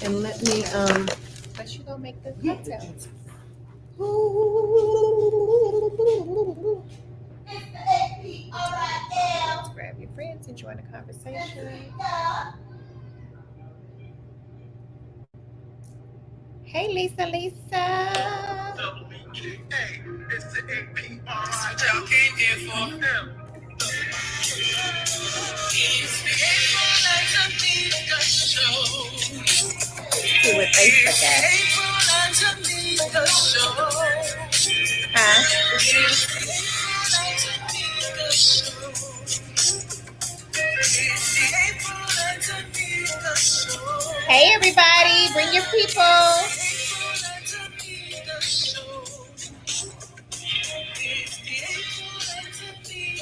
And let me But you gonna make the yeah. cocktail. Grab your friends and join the conversation. Hey, Lisa. Hey, it's the APRI. Y'all came here for them. It's the April Show. See what Facebook at. April Show. Huh? Hey, everybody, bring your people.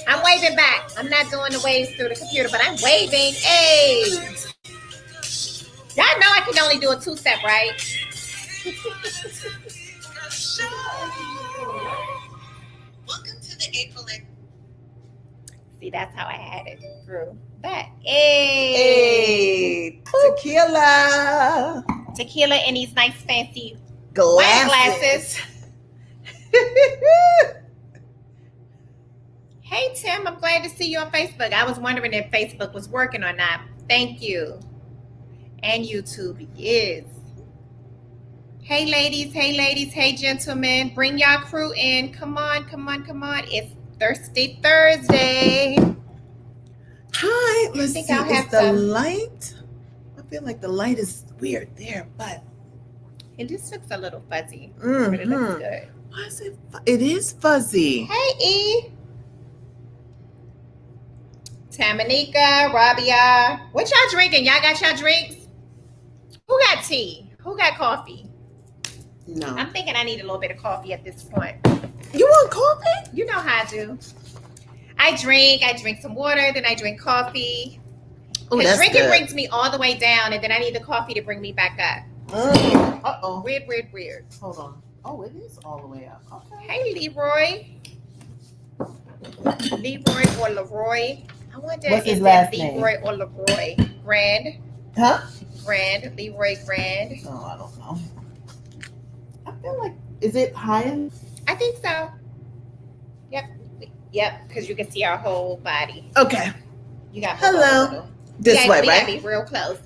I'm waving back. I'm not doing the waves through the computer, but I'm waving. Hey. Y'all know I can only do a two-step, right? Welcome to the April. See, that's how I had it through that. Hey. Tequila. Tequila in these nice fancy Glasses. wine glasses. Hey, Tim, I'm glad to see you on Facebook. I was wondering if Facebook was working or not. Thank you. And YouTube is. Hey, ladies. Hey, gentlemen. Bring y'all crew in. Come on. It's Thirsty Thursday. Hi. Let's see. I'll have Is the some. light? I feel like the light is weird there, but It just looks a little fuzzy, but it looks good. Why is it? It is fuzzy. Hey, E. Tamanika, Rabia. What y'all drinking? Y'all got y'all drinks? Who got tea? Who got coffee? No. I'm thinking I need a little bit of coffee at this point. You want coffee? You know how I do. I drink some water, then I drink coffee. Oh, that's drinking good. brings me all the way down, and then I need the coffee to bring me back up. Uh-oh. Weird. Hold on. Oh, it is all the way up. Okay. Hey, Leroy or Leroy. I wonder What's his is last that name? Leroy or Leroy? Grand. Huh? Grand. Leroy Grand. Oh, I don't know. I feel like, is it higher? I think so. Yep, because you can see our whole body. Okay. You got hello. This way, we right? gotta be real close.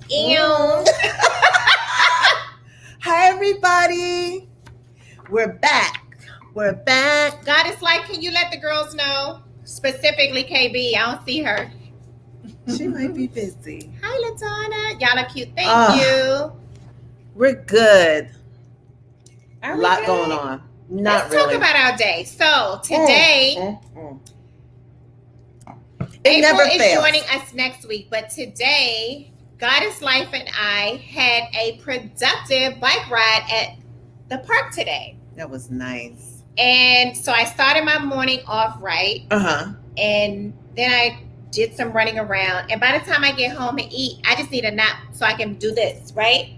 Hi, everybody. We're back. Goddess Life, can you let the girls know? Specifically KB. I don't see her. She might be busy. Hi, LaTana. Y'all are cute. Thank you. We're good. Are A we lot good? going on. Let's talk about our day. So today, It April never is fails. joining us next week, but today, Goddess Life and I had a productive bike ride at the park today. That was nice. And so I started my morning off right. And then I did some running around. And by the time I get home and eat, I just need a nap so I can do this, right?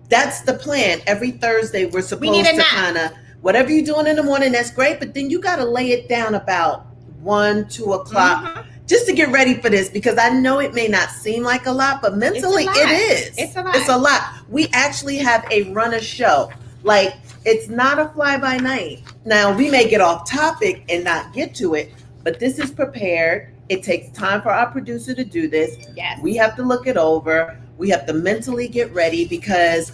That's the plan. Every Thursday, we're supposed need a to nap. kind of, whatever you're doing in the morning, that's great. But then you got to lay it down about 1, 2 o'clock just to get ready for this, because I know it may not seem like a lot, but mentally it is. It's a lot. It's a lot. We actually have a runner show. Like, it's not a fly-by-night. Now, we may get off topic and not get to it, but this is prepared. It takes time for our producer to do this. Yes. We have to look it over. We have to mentally get ready, because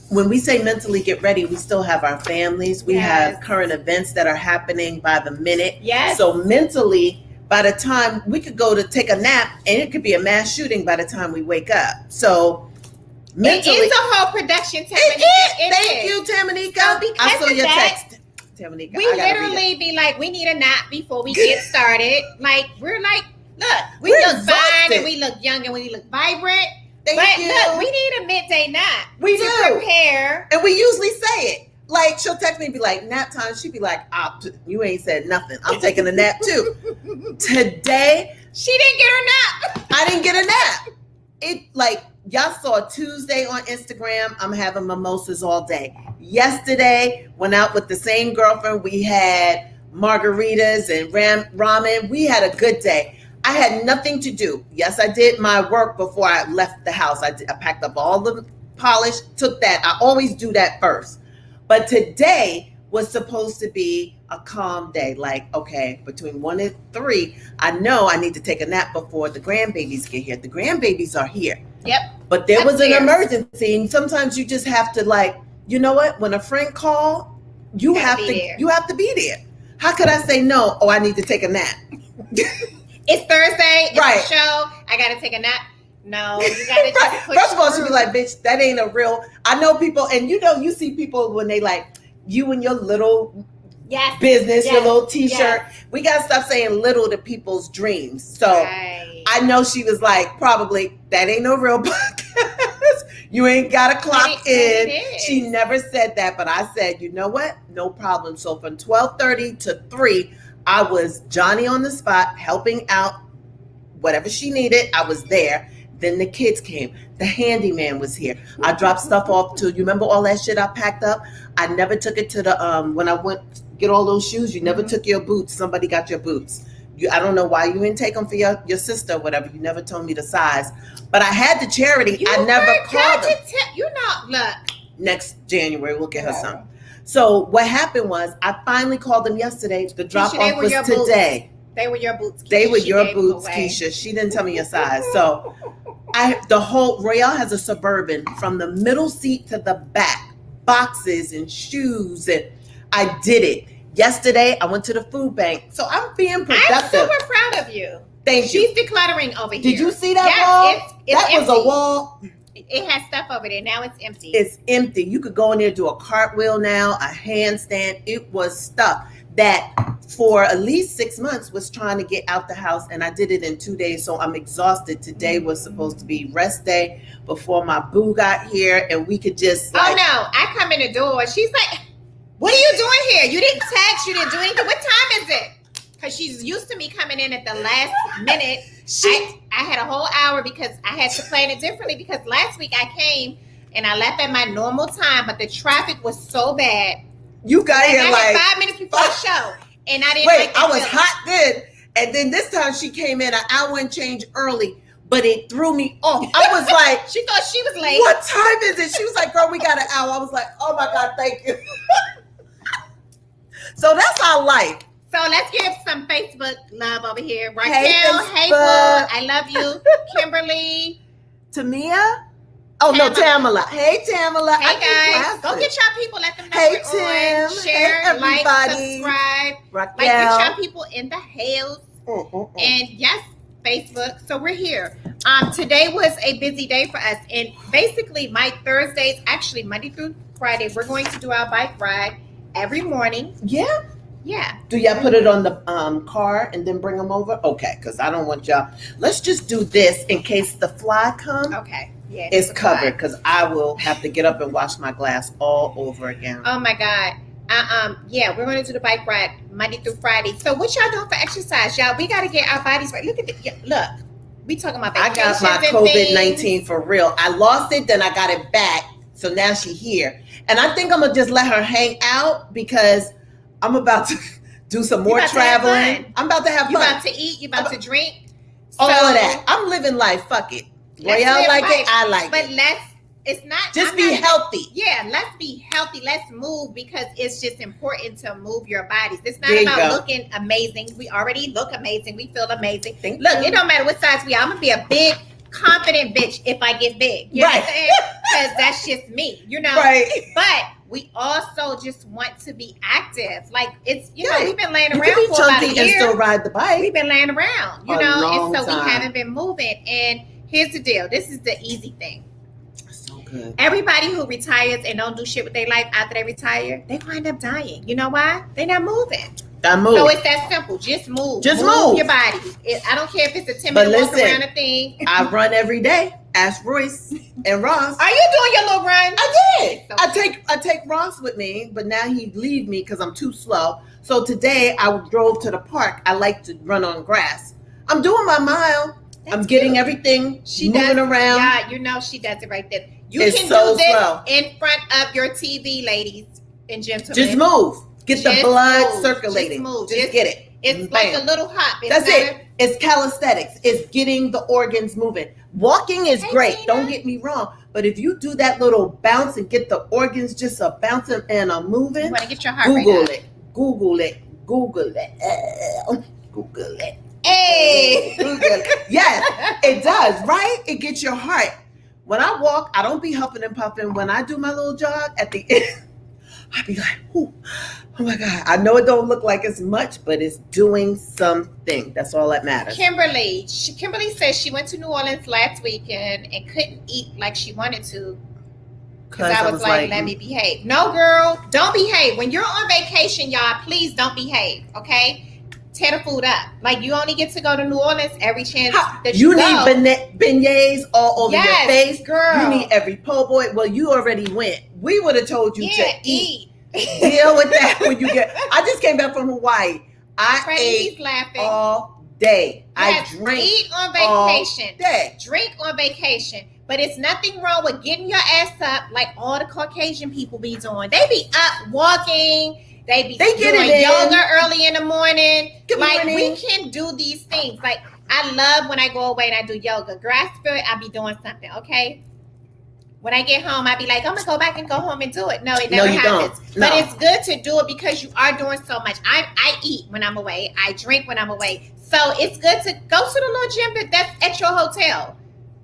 when we say mentally get ready, we still have our families. We have current events that are happening by the minute. Yes. So mentally, by the time we could go to take a nap, and it could be a mass shooting by the time we wake up. So mentally, it is a whole production, Tamanika. Thank you, Tamanika. So because I saw of your that, text, Tamanika. We literally be like, we need a nap before we get started. Like, we're like, look, we We're look exhausted. fine and we look young and we look vibrant. Thank but you. look, we need a midday nap. We to do. prepare. And we usually say it. Like, she'll text me and be like, nap time. She'd be like, you ain't said nothing. I'm taking a nap too. Today, she didn't get her nap. I didn't get a nap. It, like, y'all saw Tuesday on Instagram, I'm having mimosas all day. Yesterday, went out with the same girlfriend. We had margaritas and ramen. We had a good day. I had nothing to do. Yes, I did my work before I left the house. I packed up all the polish, took that. I always do that first. But today was supposed to be a calm day. Like, okay, between 1 and 3, I know I need to take a nap before the grandbabies get here. The grandbabies are here. Yep. But there was an Upstairs. emergency, and sometimes you just have to, like, you know what? When a friend calls, you have be to there. you have to be there. How could I say no? Oh, I need to take a nap. It's Thursday. It's Right. a show. I gotta take a nap. No, you gotta just Right. push First of all, she'd be through. like, bitch, that ain't a real. I know people, and you see people when they like you and your little Yes. business, your Yes. little t-shirt. We gotta stop saying little to people's dreams. So Right. I know she was like, probably, that ain't no real podcast. You ain't gotta clock It in. is. She never said that, but I said, you know what? No problem. So from 12:30 to 3, I was Johnny on the spot, helping out whatever she needed. I was there. Then the kids came. The handyman was here. I dropped stuff off to, you remember all that shit I packed up? I never took it to the, when I went get all those shoes, you never took your boots. Somebody got your boots. I don't know why you didn't take them for your sister or whatever. You never told me the size. But I had the charity. You I never forgot called to them. you know, look. Next January, we'll get her some. So what happened was I finally called them yesterday. The drop they off were was your boots. today. They were your boots. Keisha. They were She your gave them boots, away. Keisha. She didn't tell me your size. So the whole Royale has a Suburban from the middle seat to the back, boxes and shoes, and I did it. Yesterday, I went to the food bank. So I'm being I'm productive. super proud of you. Thank you. She's decluttering over here. Did you see that Yes, wall? it's That was a empty. wall. It has stuff over there. Now it's empty. It's empty. You could go in there, do a cartwheel now, a handstand. It was stuff that for at least 6 months was trying to get out the house, and I did it in 2 days. So I'm exhausted. Today was supposed to be rest day before my boo got here, and we could just Oh like, no! I come in the door. She's like, "What are you doing here? You didn't text. You didn't do anything. What time is it?" Because she's used to me coming in at the last minute. I had a whole hour because I had to plan it differently. Because last week I came and I left at my normal time, but the traffic was so bad. you got And here I like, had 5 minutes before the show, and I didn't. wait, like that I was feeling. hot then, and then this time she came in an hour and change early, but it threw me off. I was like, She thought she was late. what time is it? She was like, girl, we got an hour. I was like, oh my God, thank you. So that's our life. So let's give some Facebook love over here. Raquel, Facebook. hey, boo, I love you. Kimberly, Tamia? Oh, no, Tamala. Hey, Tamala. hey guys, go get y'all people. Let them know Hey, we're on. Tim. Share, Hey, like, everybody. subscribe. Raquel. Like, get y'all people in the hills. Mm. And yes, Facebook. So we're here. Today was a busy day for us. And basically, my Thursdays, actually Monday through Friday, we're going to do our bike ride every morning. Yeah? Yeah. Do y'all put it on the car and then bring them over? Okay, because I don't want y'all. Let's just do this in case the fly come. Okay. Yeah. It's it's covered fine. because I will have to get up and wash my glass all over again. Oh my God. Yeah, we're going to do the bike ride Monday through Friday. So what y'all doing for exercise, y'all? We got to get our bodies right. Look at this. Look, we talking about I vacations got my and things. COVID-19 for real. I lost it, then I got it back. So now she's here. And I think I'm going to just let her hang out because I'm about to do some more about to have traveling. fun. I'm about to have You fun. about to eat, you about to drink. All So, of that. I'm living life. Fuck it. Let's Royale live like life. it. I like But it. it's not. Just I'm be not- healthy. Yeah, let's be healthy. Let's move because it's just important to move your bodies. It's not There you about go. looking amazing. We already look amazing. We feel amazing. Thank Look, you. it don't matter what size we are. I'm gonna be a big, confident bitch if I get big. You know what I'm Right. saying? Because that's just me, you know. Right. But we also just want to be active. Like it's, you know, Right. we've been laying You around can be for about a chunky and year. still ride the bike. We've been laying around, you A know, long and so time. we haven't been moving. And here's the deal. This is the easy thing. So good. Everybody who retires and don't do shit with their life after they retire, they wind up dying. You know why? They're not moving. I move. So it's that simple. Just move. Just move. your body. I don't care if it's a 10 But minute walk listen, around a thing. I run every day. Ask Royce and Ross. Are you doing your little run? I did. So- I take Ross with me, but now he leave me because I'm too slow. So today I drove to the park. I like to run on grass. I'm doing my mile. I'm That's getting cute. everything She moving does, around. Yeah, you know she does it right there. You It's can so do this slow. in front of your TV, ladies and gentlemen. Just move. Get the Just blood move. circulating. Just move. Just Just- get it. It's Bam. like a little hop. It's That's not it. It's calisthenics. It's getting the organs moving. Walking is Hey, great. Tina. Don't get me wrong. But if you do that little bounce and get the organs just a bouncing and a You moving, want to get your heart Google rate up. it. Google it. Google it. Google it. Hey. Google it. Yes, it does, right? It gets your heart. When I walk, I don't be huffing and puffing. When I do my little jog at the end, I be like, ooh, oh my God. I know it don't look like it's much, but it's doing something. That's all that matters. Kimberly says she went to New Orleans last weekend and couldn't eat like she wanted to because I was like, let me behave. No, girl, don't behave. When you're on vacation, y'all, please don't behave, okay? Tear the food up. Like, you only get to go to New Orleans every chance that you go. need beignets all over your face. Girl. You need every po' boy. Well, you already went. We would have told you to eat. eat. Deal with that when you get. I just came back from Hawaii. I He's ate laughing. all day. Yes, I drank eat on vacation. all day. Drink on vacation. But it's nothing wrong with getting your ass up like all the Caucasian people be doing. They be up walking. They They get doing it in. yoga early in the morning. Good like, morning. we can do these things. Like, I love when I go away and I do yoga. Grassfield, I be doing something, okay? When I get home, I be like, I'm going to go back and go home and do it. No, it never you happens. don't. No. But it's good to do it because you are doing so much. I eat when I'm away. I drink when I'm away. So it's good to go to the little gym that's at your hotel.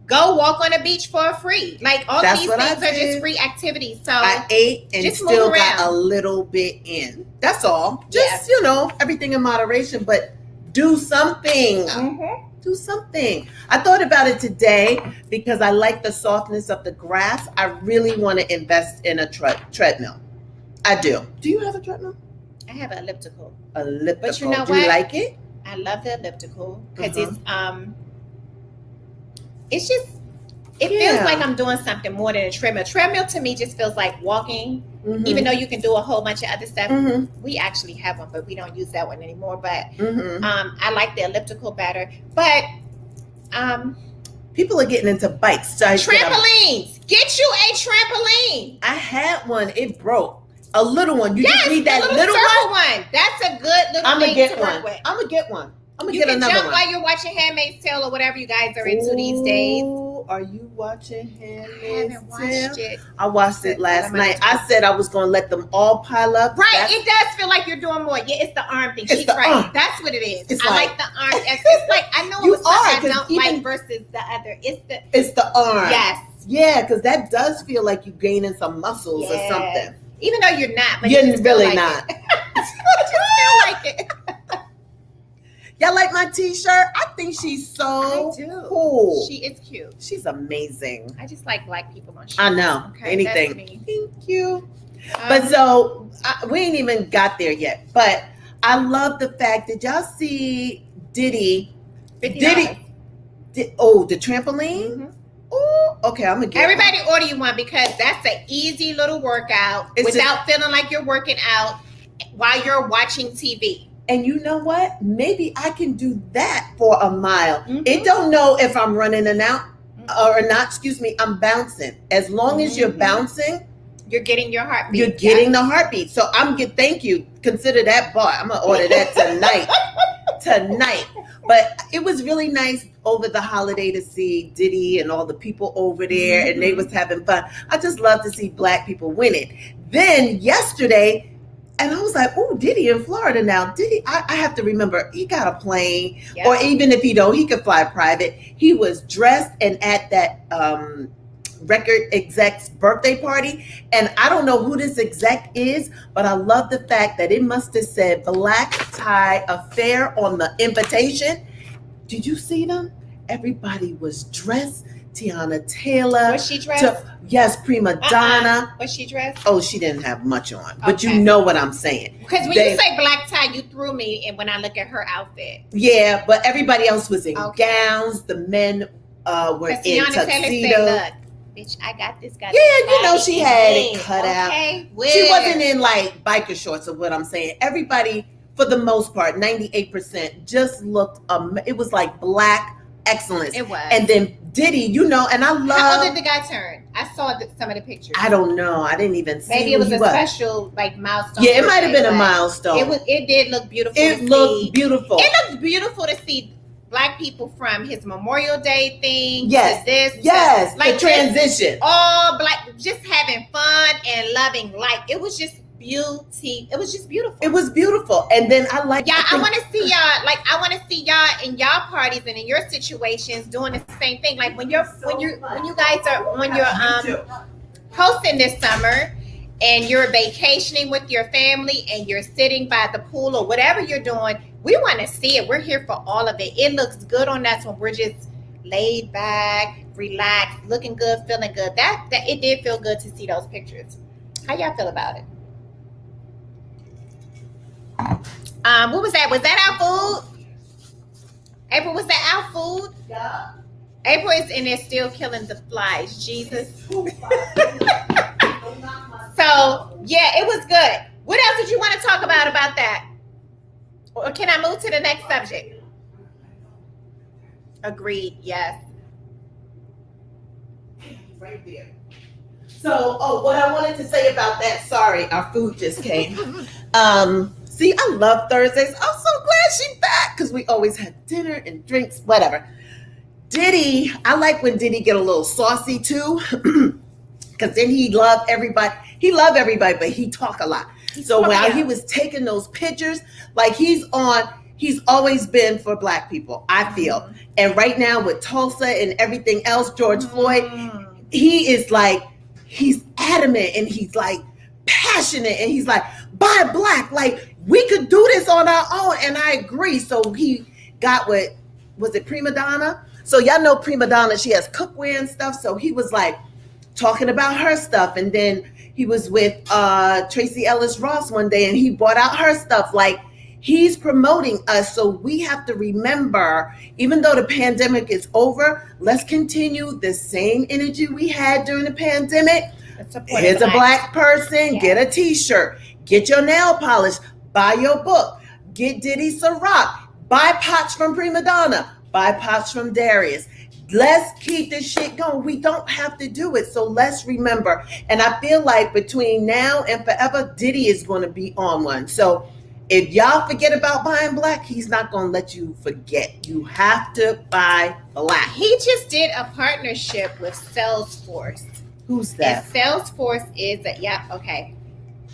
Go walk on the beach for free. Like, all That's these what I things are just did. free activities. So I ate and just still move got around. a little bit in. That's all. Just, you know, everything in moderation, but do something. Mhm. Do something. I thought about it today because I like the softness of the grass. I really want to invest in a treadmill. I do. Do you have a treadmill? I have an elliptical. Elliptical. But you know do you what? like it? I love the elliptical because Uh-huh. it's just it Yeah. feels like I'm doing something more than a treadmill. Treadmill to me just feels like walking, Mhm. even though you can do a whole bunch of other stuff. Mhm. We actually have one, but we don't use that one anymore. But Mhm. I like the elliptical better. But People are getting into bikes. So trampolines, get you a trampoline. I had one. It broke. A little one. You Yes, just need that the little one. circle one. That's a good little I'm gonna thing get to one. work with. I'm gonna get one. I'm gonna You get can another jump one. while you're watching Handmaid's Tale or whatever you guys are into these days. Ooh, are you watching I Handmaid's haven't Tale? watched it. I watched it last What am I night. doing? I said I was gonna let them all pile up. Right, That's- it does feel like you're doing more. Yeah, it's the arm thing. It's She's the right. arm. That's what it is. It's I like- like the arm. It's like I know You it was something are, I 'cause don't even- like versus the other. It's the It's the arm. yes, Yeah, because that does feel like you gaining some muscles or Yes. something. even though you're not, but You're you just feel really like not. It. You just feel like it. Y'all like my t-shirt? I think she's so I do. cool. She is cute. She's amazing. I just like black people on shoes. I know. Okay, Anything. that's me. Thank you. But Um, so we ain't even got there yet. But I love the fact that y'all see Diddy. $50. The trampoline. Mhm. Oh, okay. I'm gonna get Everybody order you one because that's an easy little workout It's without feeling like you're working out while you're watching TV. And you know what? Maybe I can do that for a mile. Mhm. It don't know if I'm running and out or not. Excuse me. I'm bouncing. As long as you're Mhm. bouncing, You're getting your heartbeat. you're getting the heartbeat. So thank you. Consider that bought. I'm gonna order that tonight. But it was really nice over the holiday to see Diddy and all the people over there, and they was having fun. I just love to see black people winning. Then yesterday, and I was like, "Oh, Diddy in Florida now." Diddy, I have to remember he got a plane, Yeah. or even if he don't, he could fly private. He was dressed and at that record exec's birthday party, and I don't know who this exec is, but I love the fact that it must have said Black Tie Affair on the invitation. Did you see them? Everybody was dressed. Tiana Taylor. Was she dressed? Yes, prima donna. Was she dressed? Oh, she didn't have much on, but Okay. you know what I'm saying. Because when They- you say black tie, you threw me, and when I look at her outfit, Yeah, but everybody else was in Okay. gowns. The men were because in Tiana Taylor said, tuxedos. "Look, bitch, I got this guy." Yeah, you know she had it cut out. Okay, She wasn't in like biker shorts of what I'm saying. Everybody, for the most part, 98% just looked, it was like black excellence. It was. And then Diddy, you know, and I how old love, did the guy turn? I saw some of the pictures. I don't know. I didn't even see Maybe who it was he a special like milestone. Yeah, it might have been a birthday, milestone. but It did look beautiful. It to looked see. beautiful. It looked beautiful to see Black people from his Memorial Day thing Yes. to this. Yes, like the transition. all Black, just having fun and loving life. It was just beauty. It was just beautiful. It was beautiful. And then I like I want to see y'all. Like, I want to see y'all in y'all parties and in your situations doing the same thing. Like when you guys are on your hosting this summer and you're vacationing with your family and you're sitting by the pool or whatever you're doing, we want to see it. We're here for all of it. It looks good on us when we're just laid back, relaxed, looking good, feeling good. That it did feel good to see those pictures. How y'all feel about it? What was that? Was that our food? April, was that our food? Yeah. April is in there still killing the flies. Jesus. So yeah, it was good. What else did you want to talk about that? Or can I move to the next subject? Agreed. Yes. Right there. So, what I wanted to say about that, sorry, our food just came. See, I love Thursdays. I'm so glad she's back because we always had dinner and drinks, whatever. Diddy, I like when Diddy get a little saucy too, because then he loved everybody. He loved everybody, but he talk a lot. So while he was taking those pictures, like he's always been for Black people, I feel. And right now with Tulsa and everything else, George Floyd, he is like, he's adamant and he's like passionate and he's like, buy Black, like we could do this on our own. And I agree. So he got with, was it Prima Donna? So y'all know Prima Donna, she has cookware and stuff. So he was like talking about her stuff. And then he was with Tracy Ellis Ross one day and he brought out her stuff. Like he's promoting us. So we have to remember, even though the pandemic is over, let's continue the same energy we had during the pandemic. Here's a Black person, get a t-shirt, get your nail polish, buy your book, get Diddy Ciroc, buy pots from Prima Donna, buy pots from Darius. Let's keep this shit going. We don't have to do it. So let's remember. And I feel like between now and forever, Diddy is going to be on one. So if y'all forget about buying Black, he's not going to let you forget. You have to buy Black. He just did a partnership with Salesforce. Who's that? And Salesforce is okay.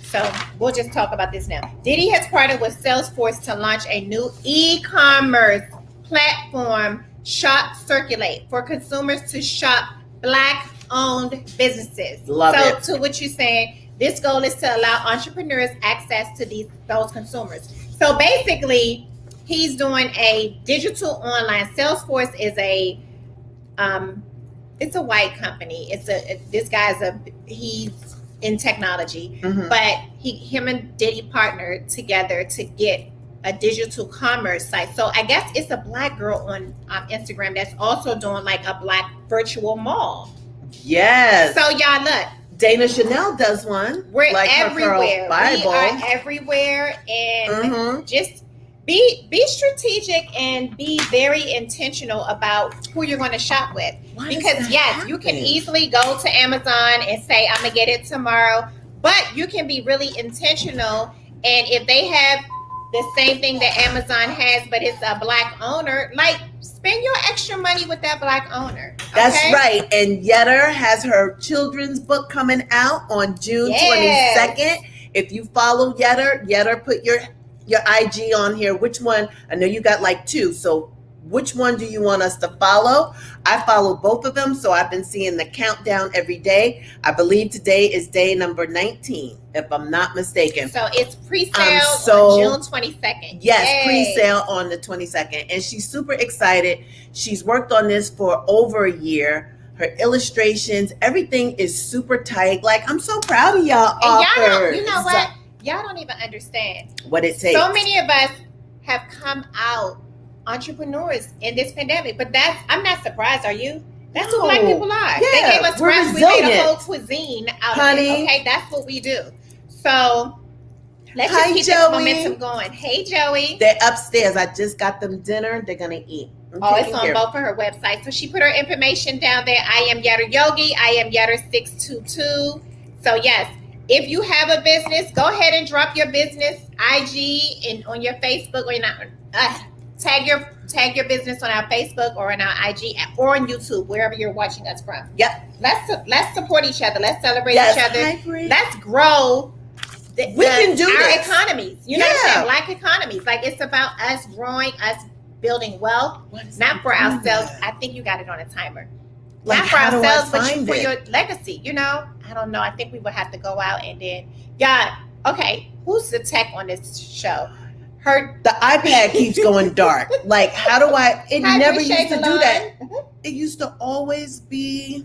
So we'll just talk about this now. Diddy has partnered with Salesforce to launch a new e-commerce platform, Shop Circulate, for consumers to shop Black-owned businesses. Love it. So to what you're saying, this goal is to allow entrepreneurs access to those consumers. So basically, he's doing a digital online. Salesforce is it's a white company. He's in technology, but him and Diddy partnered together to get a digital commerce site. So I guess it's a Black girl on Instagram that's also doing like a Black virtual mall. Yes. So y'all look, Dana Chanel does one. we're like everywhere. We Bible. are everywhere, and just be strategic and be very intentional about who you're going to shop with. Why Because yes, you can easily go to Amazon and say, I'm gonna get it tomorrow, but you can be really intentional. And if they have the same thing that Amazon has, but it's a Black owner, like spend your extra money with that Black owner. Okay? That's right. And Yetter has her children's book coming out on June 22nd. If you follow Yetter, put your IG on here. Which one? I know you got like two. So which one do you want us to follow? I follow both of them. So I've been seeing the countdown every day. I believe today is day number 19, if I'm not mistaken. So it's pre-sale on June 22nd. Yes, Yay. pre-sale on the 22nd. And she's super excited. She's worked on this for over a year. Her illustrations, everything is super tight. Like, I'm so proud of y'all. And y'all don't, you know what? Y'all don't even understand what it takes. So many of us have come out entrepreneurs in this pandemic, but I'm not surprised. Are you? That's who Black people are. Yeah, they gave us we're rest. We made a resilient. whole cuisine out Honey. of it. Okay, that's what we do. So let's Hi, just keep Joey. this momentum going. Hey, Joey. They're upstairs. I just got them dinner. They're gonna eat. It's on both of her websites. So she put her information down there. I am Yetter Yogi. I am Yetter622. So yes, if you have a business, go ahead and drop your business IG and on your Facebook or tag your business on our Facebook or on our IG or on YouTube, wherever you're watching us from. Yep. Let's support each other. Let's celebrate Yes, each other. I agree. Let's grow. We can do our this. economies. You know what I'm Yeah. saying? Black economies. Like, it's about us growing, us building wealth, What is not for doing ourselves. that? I think you got it on a timer. Like, Not for how do I ourselves, but find for it? your legacy. You know, I don't know. I think we would have to go out and then, okay, who's the tech on this show? Her. The iPad keeps going dark. Like, how do I? It Hi, never appreciate used to the do line. that. It used to always be.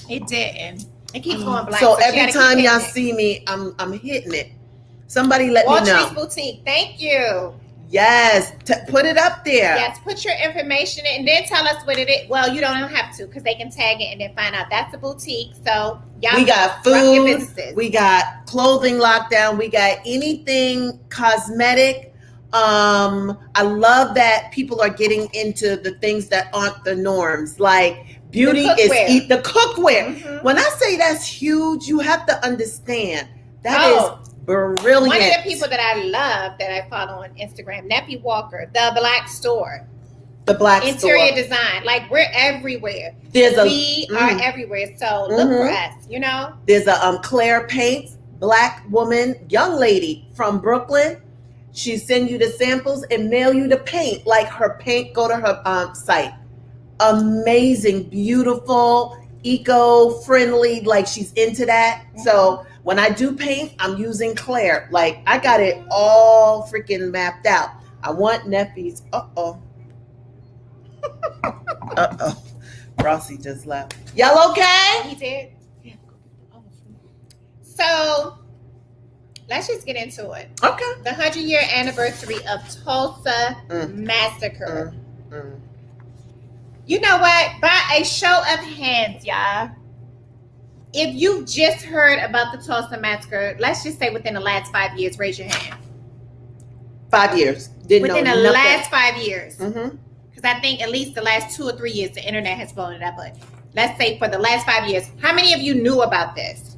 It didn't. It keeps going black. So you every gotta keep time y'all hitting it. see me, I'm hitting it. Somebody let Wall me know. Street Boutique. Thank you. Yes, put it up there. Yes, put your information in and then tell us what it is. Well, you don't have to because they can tag it and then find out that's a boutique. So y'all We got rock your food. businesses. We got clothing lockdown. We got anything cosmetic. I love that people are getting into the things that aren't the norms. Like beauty is cookware. the cookware. Mhm. When I say that's huge, you have to understand that Oh. is brilliant. One of the people that I love that I follow on Instagram, Neppy Walker, the Black Store, the black interior store. design. Like, we're everywhere. There's a We are everywhere. So look for us, you know? There's a Claire Paints, black woman, young lady from Brooklyn. She send you the samples and mail you the paint. Like her paint, go to her site. Amazing, beautiful, eco-friendly. Like she's into that. So when I do paint, I'm using Claire. Like I got it all freaking mapped out. I want Neffy's. Uh-oh. Rossi just left. Y'all okay? He did. Yeah. So let's just get into it. Okay. The 100-year anniversary of Tulsa Massacre. You know what? By a show of hands, y'all, if you've just heard about the Tulsa Massacre, let's just say within the last 5 years, raise your hand. 5 years. Didn't Within know the nothing. last 5 years. Mm-hmm. Because I think at least the last 2 or 3 years, the internet has blown it up. But let's say for the last 5 years, how many of you knew about this?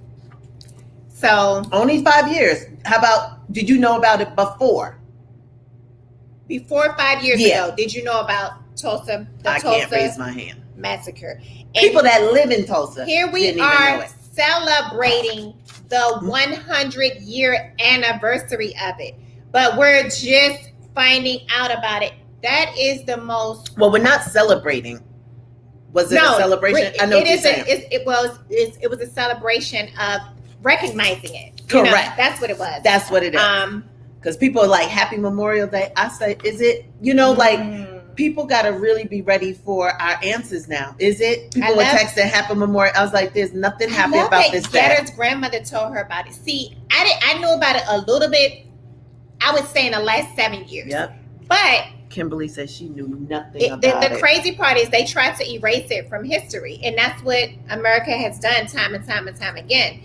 So Only 5 years. How about, did you know about it before? before 5 years Yeah. ago, did you know about Tulsa, the I can't raise Tulsa my hand. Massacre? And People that live in Tulsa. here we didn't even know are it. celebrating the 100-year anniversary of it. But we're just finding out about it. That is the most. Well, we're not celebrating. Was it a celebration? I know it what you're is. saying. It was a celebration of recognizing it. Correct. That's what it was. That's what it is. Because people are like, Happy Memorial Day. I say, is it, like, people got to really be ready for our answers now. Is it? People were texting Happy Memorial. I was like, there's nothing happy love about that this day. Getter's grandmother told her about it. See, I knew about it a little bit, I would say in the last 7 years. Yep. But Kimberly said she knew nothing about it. the crazy part is they tried to erase it from history. And that's what America has done time and time and time again.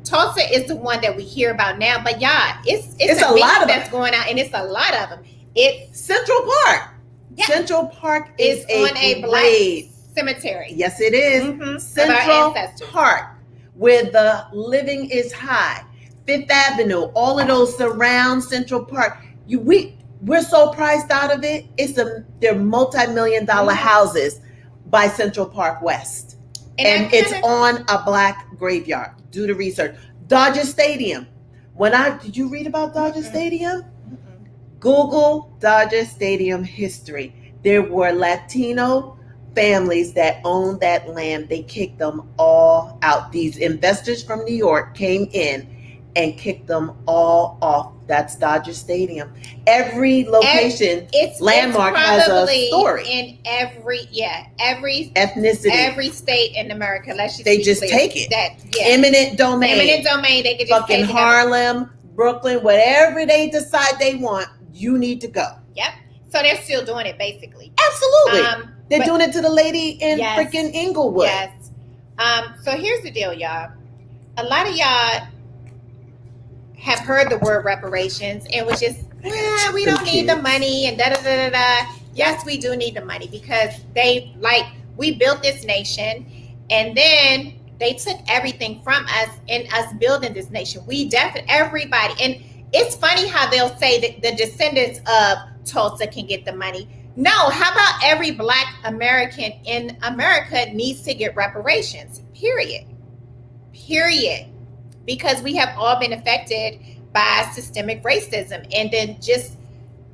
Tulsa is the one that we hear about now. But yeah, it's a lot of that's going on. And it's a lot of them. It's Central Park. Yeah. Central Park is on a black great cemetery. Yes, it is. Mhm. Of our Central ancestors. Park, where the living is high. Fifth Avenue, all of those surround Central Park. We're so priced out of it. They're multi-million-dollar houses by Central Park West, and it's on a black graveyard. Do the research. Dodger Stadium. Did you read about Dodger Stadium? Google Dodger Stadium history. There were Latino families that owned that land. They kicked them all out. These investors from New York came in and kicked them all off. That's Dodger Stadium. Every location, landmark has a story. In every ethnicity, every state in America. They just take it. Eminent domain. Eminent domain. They could just fucking take it. Brooklyn, whatever they decide they want, you need to go. Yep. So they're still doing it basically. Absolutely. They're doing it to the lady in freaking Inglewood. Yes. So here's the deal, y'all. A lot of y'all have heard the word reparations and was just, we don't need the money and da-da-da-da-da. Yes, we do need the money because we built this nation and then they took everything from us in us building this nation. Everybody, and it's funny how they'll say that the descendants of Tulsa can get the money. No, how about every Black American in America needs to get reparations? Period. Because we have all been affected by systemic racism, and then just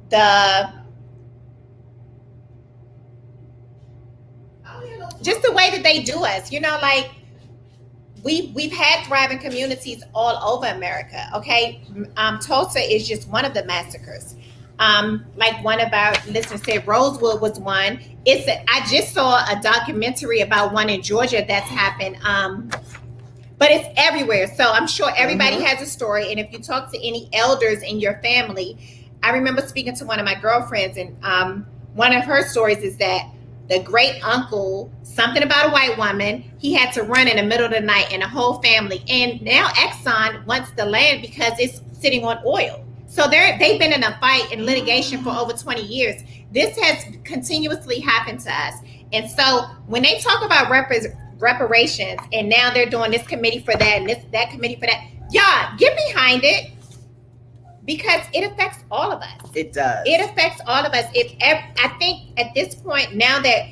the way that they do us, like we've had thriving communities all over America. Okay, Tulsa is just one of the massacres. Like one of our listeners said, Rosewood was one. I just saw a documentary about one in Georgia that's happened. But it's everywhere. So I'm sure everybody has a story. And if you talk to any elders in your family, I remember speaking to one of my girlfriends, and one of her stories is that the great uncle, something about a white woman, he had to run in the middle of the night, and the whole family. And now Exxon wants the land because it's sitting on oil. So they've been in a fight and litigation for over 20 years. This has continuously happened to us. And so when they talk about reparations, and now they're doing this committee for that and that committee for that, y'all get behind it, because it affects all of us. It does. It affects all of us. I think at this point, now that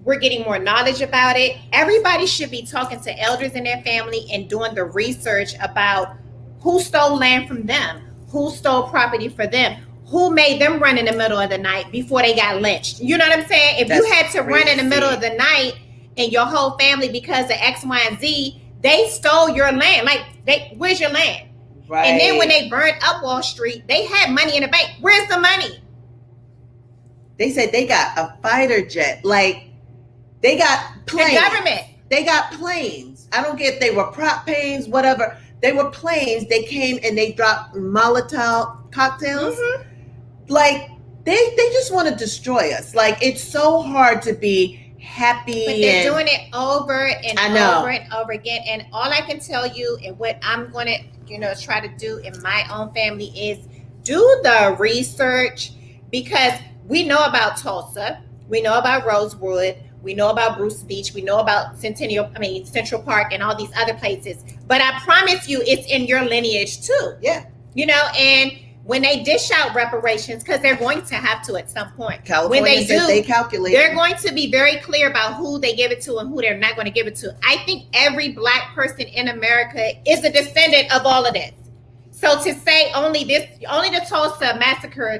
we're getting more knowledge about it, everybody should be talking to elders in their family and doing the research about who stole land from them, who stole property for them, who made them run in the middle of the night before they got lynched. You know what I'm saying? If you had to run in the middle of the night and your whole family, because of X, Y, and Z, they stole your land. Like, where's your land? Right. And then when they burned up Wall Street, they had money in the bank. Where's the money? They said they got a fighter jet. Like, they got planes. The government. They got planes. I don't get if they were prop planes, whatever. They were planes. They came and they dropped Molotov cocktails. Mm-hmm. Like, they just want to destroy us. Like, it's so hard to be happy. But they're doing it over and over and over again. And all I can tell you, and what I'm going to, try to do in my own family, is do the research, because we know about Tulsa, we know about Rosewood, we know about Bruce Beach, we know about Central Park and all these other places. But I promise you, it's in your lineage too. Yeah. And when they dish out reparations, because they're going to have to at some point. California, when they calculate, they're going to be very clear about who they give it to and who they're not going to give it to. I think every Black person in America is a descendant of all of this. So to say only the Tulsa massacre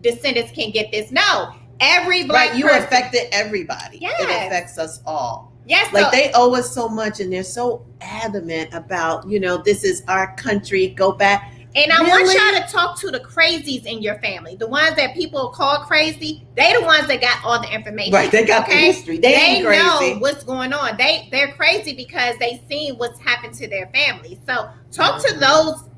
descendants can get this, no. Every Black person. You affected everybody. Yes. It affects us all. Yes. Like, they owe us so much, and they're so adamant about, this is our country, go back. And I want y'all to talk to the crazies in your family. The ones that people call crazy, they the ones that got all the information. Right, they got the history. They know what's going on. They're crazy because they seen what's happened to their family. So talk to those,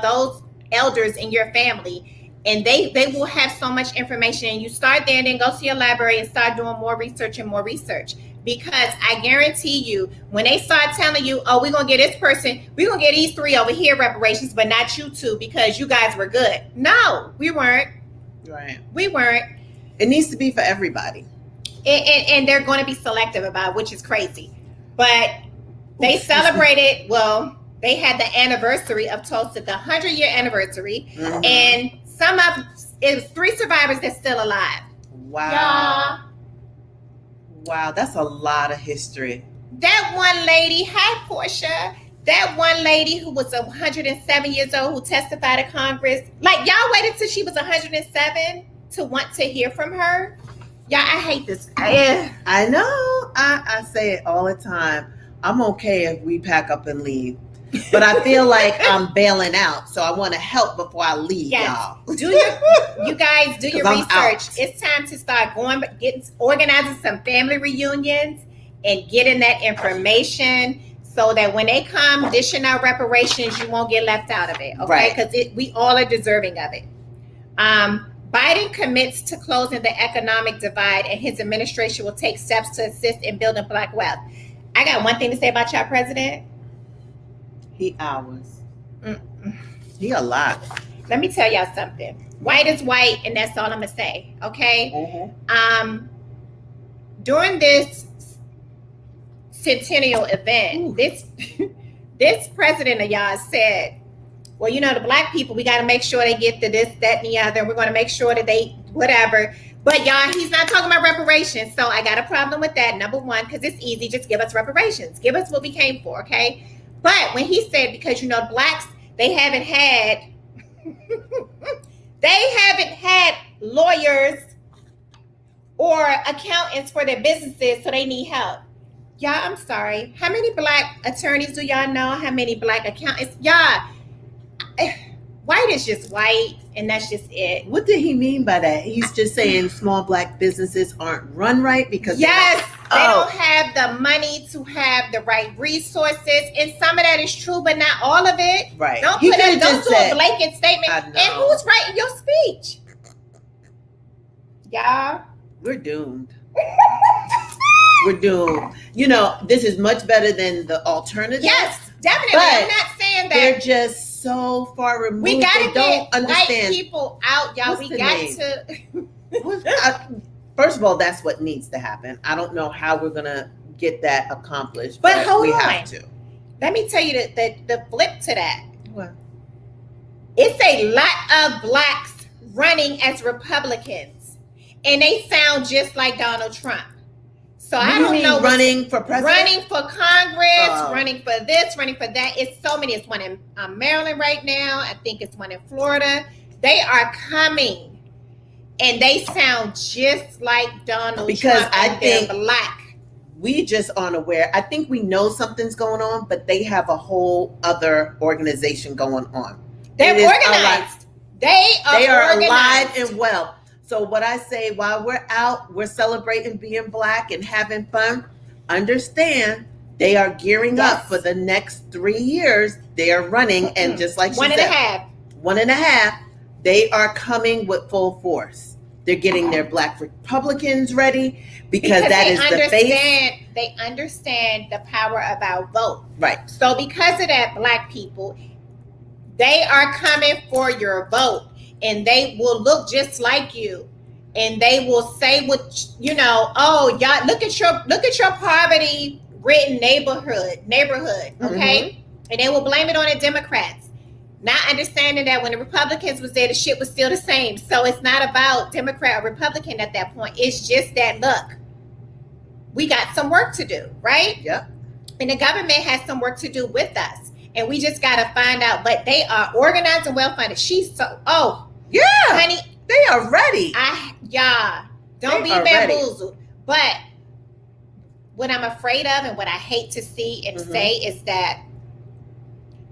those elders in your family, and they will have so much information. And you start there, and then go to your library and start doing more research and more research. Because I guarantee you, when they start telling you, oh, we're going to get this person, we're going to get these three over here reparations, but not you two because you guys were good. No, we weren't. Right. We weren't. It needs to be for everybody. And they're going to be selective about it, which is crazy. But they celebrated, they had the anniversary of Tulsa, the 100-year anniversary. Mm-hmm. And it was 3 survivors that's still alive. Wow. Y'all. Wow, that's a lot of history. That one lady, hi Portia, that one lady who was 107 years old who testified at Congress, like, y'all waited till she was 107 to want to hear from her. Y'all, I hate this. I know. I say it all the time. I'm okay if we pack up and leave. But I feel like I'm bailing out, so I want to help before I leave, y'all. You guys do your research. Out. It's time to start organizing some family reunions and getting that information, so that when they come dishing out reparations, you won't get left out of it. Okay, because we all are deserving of it. Biden commits to closing the economic divide, and his administration will take steps to assist in building Black wealth. I got one thing to say about y'all president. He ours. He a lot. Let me tell y'all something. White is white, and that's all I'm gonna say. Okay. Mm-hmm. During this centennial event, this president of y'all said well, you know, the black people, we got to make sure they get the this, that, and the other. We're going to make sure that they whatever. But y'all, he's not talking about reparations. So I got a problem with that. Number one, because it's easy. Just give us reparations. Give us what we came for, okay? But when he said, because, you know, blacks, they haven't had lawyers or accountants for their businesses, so they need help. Y'all, I'm sorry. How many black attorneys do y'all know? How many black accountants? Y'all, white is just white, and that's just it. What did he mean by that? He's just saying small black businesses aren't run right because yes, they don't have the money to have the right resources, and some of that is true, but not all of it. Right. Don't He put it. could've Don't just do said, a blanket statement. I And know. who's writing your speech? Y'all. We're doomed. We're doomed. You know, this is much better than the alternative. Yes, definitely. But I'm not saying they're that. just so far removed. We got They to don't get understand. white people out, y'all. What's We the got name? to. First of all, that's what needs to happen. I don't know how we're gonna get that accomplished, But hold we on. have to. Let me tell you the flip to that. What? It's a lot of blacks running as Republicans, and they sound just like Donald Trump. So I You don't mean know. running for president. Running for Congress, Oh. running for this, running for that. It's so many. It's one in Maryland right now. I think it's one in Florida. They are coming, and they sound just like Donald Because Trump. I and they're think- black. We just aren't aware. I think we know something's going on, but they have a whole other organization going on. They're It is organized. They are alive organized. and well. So what I say, while we're out, we're celebrating being black and having fun. Understand, they are gearing up Yes. for the next 3 years. They are running, and just like she One and a said, half. 1.5, they are coming with full force. They're getting their black Republicans ready because that they is the face. They understand the power of our vote. Right. So because of that, black people, they are coming for your vote, and they will look just like you, and they will say what you know. Oh, y'all, look at your poverty ridden neighborhood, okay? And they will blame it on the Democrats. Not understanding that when the Republicans was there, the shit was still the same. So it's not about Democrat or Republican at that point. It's just that, look, we got some work to do, right? Yep. And the government has some work to do with us. And we just got to find out. But they are organized and well-funded. She's so, Yeah, honey, they are ready. don't They be are ready. bamboozled. But what I'm afraid of and what I hate to see and Mhm. say is that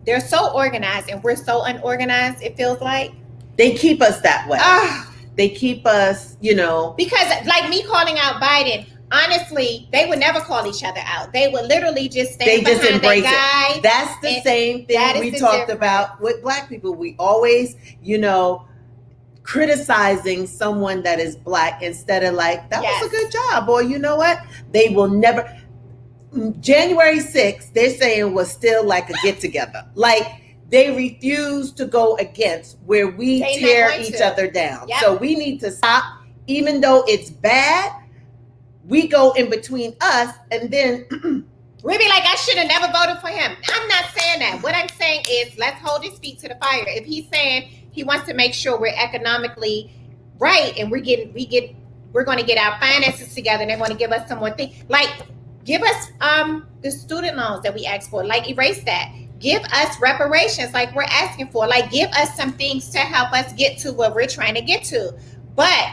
they're so organized and we're so unorganized, it feels like. They keep us that way. Ah, They keep us, you know. because like me calling out Biden, honestly, they would never call each other out. They would literally just They stand just behind embrace that guy. it. That's the And same that thing is we the talked difference. about with black people. We always, you know, criticizing someone that is black instead of like, that Yes. was a good job. Or you know what? They will never. January 6th, they're saying was still like a get together. Like they refuse to go against where we They not tear going each to. other down. Yep. So we need to stop, even though it's bad. We go in between us, and then We'd be like, I should have never voted for him. I'm not saying that. What I'm saying is, let's hold his feet to the fire. If he's saying he wants to make sure we're economically right and we're going to get our finances together, and they're going to give us some more things, like give us the student loans that we asked for, like erase that. Give us reparations, like we're asking for. Like give us some things to help us get to what we're trying to get to. But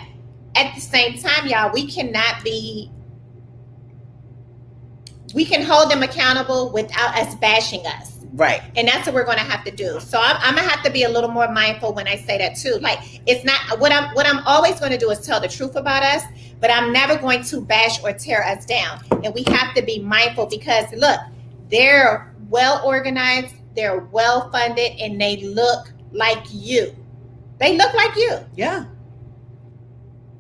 at the same time, y'all, we cannot be. We can hold them accountable without us bashing us. right. And that's what we're going to have to do. So I'm going to have to be a little more mindful when I say that too. Like it's not what I'm always going to do is tell the truth about us, but I'm never going to bash or tear us down. And we have to be mindful because look, they're well organized, they're well funded, and they look like you. They look like you. Yeah.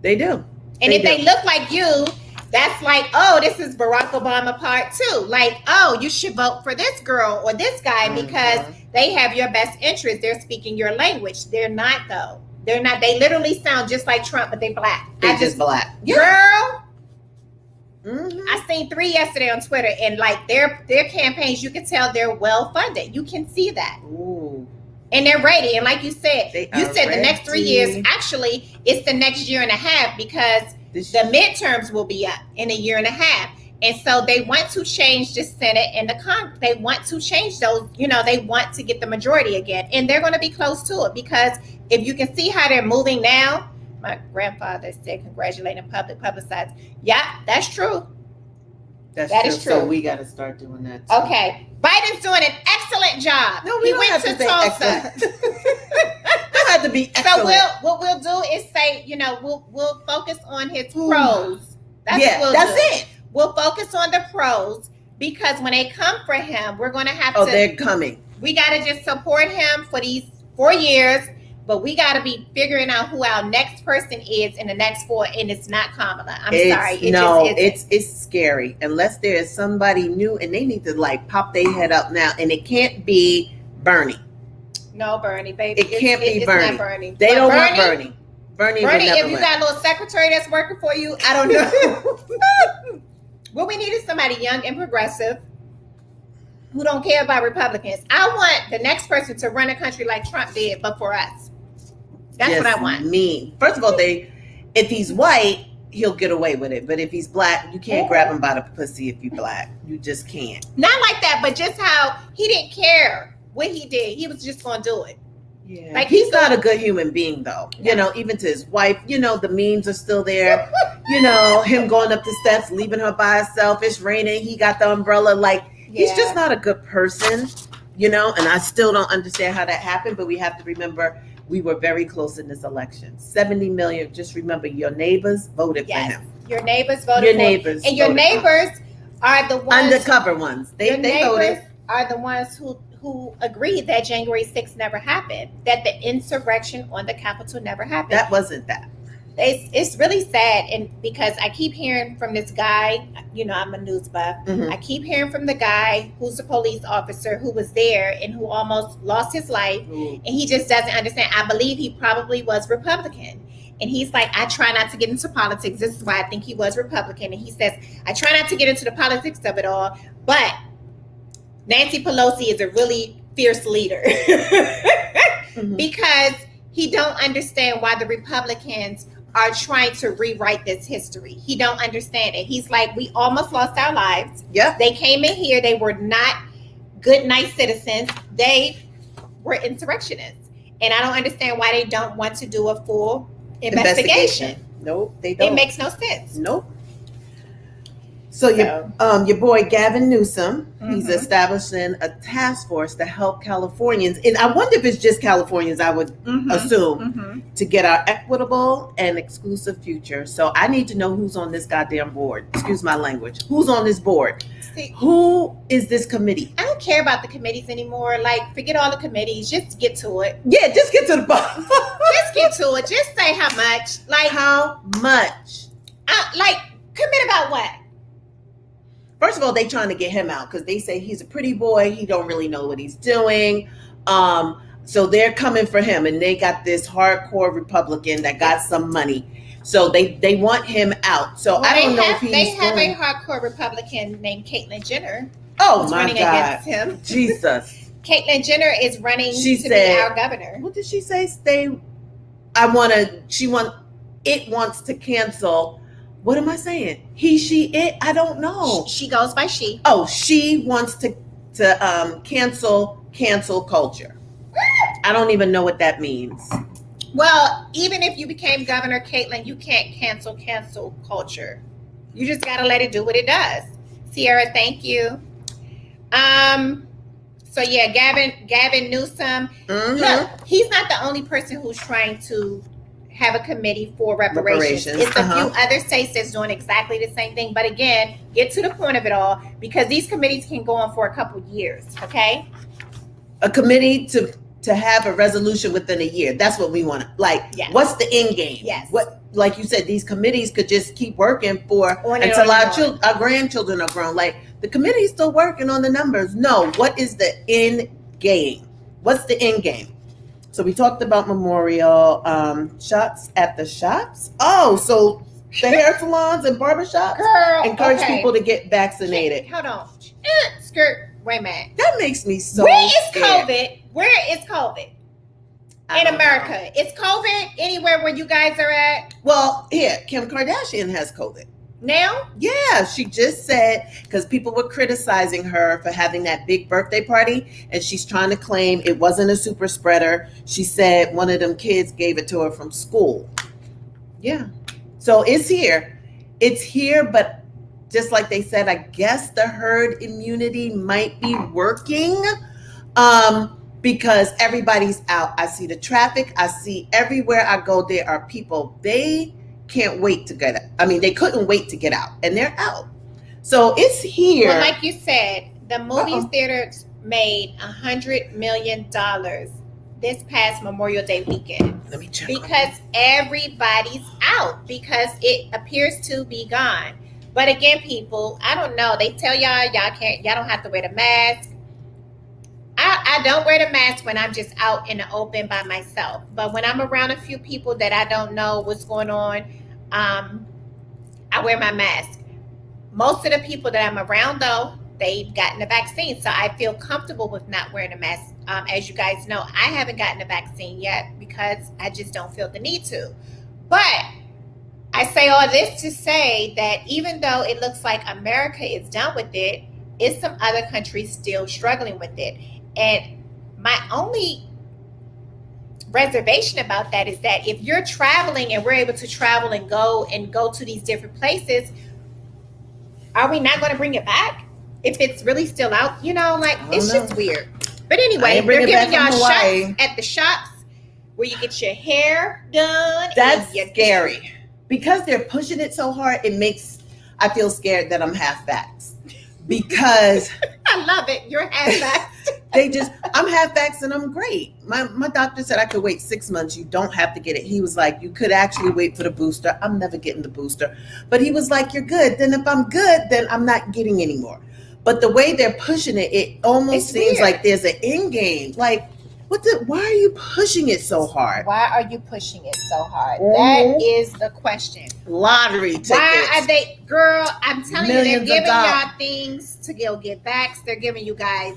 They do. And They if they do. look like you, that's like, oh, this is Barack Obama part 2. Like, oh, you should vote for this girl or this guy because they have your best interest. They're speaking your language. They're not, though. They're not. They literally sound just like Trump, but they black. They just black. Girl, Mhm. I seen 3 yesterday on Twitter, and like their campaigns, you can tell they're well funded. You can see that. Ooh. And they're ready. And like you said, They you are said the next 3 years. ready. Actually, it's the next year and a half because This- the midterms will be up in a year and a half. And so they want to change the Senate and the Congress. They want to change those, they want to get the majority again. And they're going to be close to it because if you can see how they're moving now, my grandfather said, congratulating public publicized. Yeah, that's true. That is So true. we got to start doing that. Too. Okay. Biden's doing an excellent job. No, we he don't went have to to say Tulsa. excellent. Don't have to be excellent. So what we'll do is say, we'll focus on his pros. That's yeah, what we'll that's do. it. We'll focus on the pros because when they come for him, we're going to have Oh, to. they're coming. We got to just support him for these 4 years, but we got to be figuring out who our next person is in the next 4, and it's not Kamala. I'm sorry. It's scary unless there is somebody new and they need to like pop their head up now, and it can't be Bernie. No, Bernie, baby. It can't be it's Bernie. Not Bernie. They But don't want Bernie. Bernie would Bernie, never if you win. got a little secretary that's working for you, I don't know. What we need is somebody young and progressive who don't care about Republicans. I want the next person to run a country like Trump did, but for us. That's what I want. Me. First of all, if he's white, he'll get away with it. But if he's black, you can't grab him by the pussy if you're black. You just can't. Not like that, but just how he didn't care what he did. He was just going to do it. Yeah. Like, he's he's not going- a good human being, though. No. Even to his wife, the memes are still there. Him going up the steps, leaving her by herself. It's raining. He got the umbrella. Like, he's Yeah. just not a good person, and I still don't understand how that happened. But we have to remember we were very close in this election. 70 million. Just remember your neighbors voted Yes. for him. Your neighbors voted Your for neighbors. him. And your voted for him. neighbors are the ones. Undercover ones. They Your voted. neighbors are the ones who agreed that January 6th never happened, that the insurrection on the Capitol never happened. That wasn't that. It's really sad, and because I keep hearing from this guy, I'm a news buff. Mhm. I keep hearing from the guy who's a police officer who was there and who almost lost his life, and he just doesn't understand. I believe he probably was Republican. And he's like, I try not to get into politics. This is why I think he was Republican. And he says, I try not to get into the politics of it all, but Nancy Pelosi is a really fierce leader Mhm. because he don't understand why the Republicans are trying to rewrite this history. He don't understand it. He's like, we almost lost our lives. Yep. They came in here. They were not good, nice citizens. They were insurrectionists. And I don't understand why they don't want to do a full investigation. Nope, they don't. It makes no sense. Nope. So your boy Gavin Newsom, he's Mhm. establishing a task force to help Californians, and I wonder if it's just Californians. I would assume to get our equitable and exclusive future. So I need to know who's on this goddamn board. Excuse my language. Who's on this board? See, Who is this committee? I don't care about the committees anymore. Like, forget all the committees. Just get to it. Yeah, just get to the bottom. Just get to it. Just say how much. Like, How much? commit about what? First of all, they trying to get him out because they say he's a pretty boy. He don't really know what he's doing. So they're coming for him, and they got this hardcore Republican that got some money. So they want him out. So Well, I don't know if they he's have going. a hardcore Republican named Caitlyn Jenner Oh who's my running God, against him. Jesus! Caitlyn Jenner is running She to said- be our governor. What did she say? It wants to cancel. What am I saying? He, she, it? I don't know. She goes by she. Oh, she wants to cancel culture. I don't even know what that means. Well, even if you became governor, Caitlyn, you can't cancel culture. You just got to let it do what it does. Sierra, thank you. So yeah, Gavin Newsom. Mhm. Look, he's not the only person who's trying to have a committee for reparations. Reparations, It's a uh-huh. few other states that's doing exactly the same thing. But again, get to the point of it all, because these committees can go on for a couple years. Okay. A committee to have a resolution within a year. That's what we want. Like, Yes. what's the end game? Yes. What, like you said, these committees could just keep working On and until on and on. our grandchildren are grown. Like, the committee's still working on the numbers. No, what is the end game? What's the end game? So we talked about memorial shots at the shops. Oh, so the hair salons and barbershops Girl, encourage okay. people to get vaccinated. Hold on. Skirt. Wait a minute. That makes me so Where is scared. COVID? Where is COVID? in America? Is COVID anywhere where you guys are at Well, here, Kim Kardashian has COVID. now? Yeah, she just said, because people were criticizing her for having that big birthday party, and she's trying to claim it wasn't a super spreader. She said one of them kids gave it to her from school. Yeah. So it's here. It's here, but just like they said, I guess the herd immunity might be working. Because everybody's out. I see the traffic. I see everywhere I go, there are people. They can't wait to get out. I mean, they couldn't wait to get out, and they're out. So it's here. Well, like you said, the movie Uh-oh. theaters made $100 million this past Memorial Day weekend Let me check. because everybody's out because it appears to be gone. But again, people, I don't know. They tell y'all y'all don't have to wear the mask. I don't wear the mask when I'm just out in the open by myself. But when I'm around a few people that I don't know what's going on, I wear my mask. Most of the people that I'm around, though, they've gotten the vaccine. So I feel comfortable with not wearing a mask. As you guys know, I haven't gotten the vaccine yet because I just don't feel the need to. But I say all this to say that even though it looks like America is done with it, it's some other countries still struggling with it. And my only reservation about that is that if you're traveling and we're able to travel and go to these different places, are we not going to bring it back if it's really still out? You know, like it's just weird. But anyway, they're giving y'all shots at the shops where you get your hair done. That's scary because they're pushing it so hard. I feel scared that I'm half vaxxed because I love it. You're half vaxxed. I'm half vaxxed and I'm great. My doctor said I could wait 6 months. You don't have to get it. He was like, you could actually wait for the booster. I'm never getting the booster. But he was like, you're good. Then if I'm good, then I'm not getting any more. But the way they're pushing it, it almost seems like there's an end game. Like, why are you pushing it so hard? Why are you pushing it so hard? Mhm. That is the question. Lottery tickets. Why are they, girl? I'm telling you, Millions they're of giving y'all dollars. things to go get vaxxed. They're giving you guys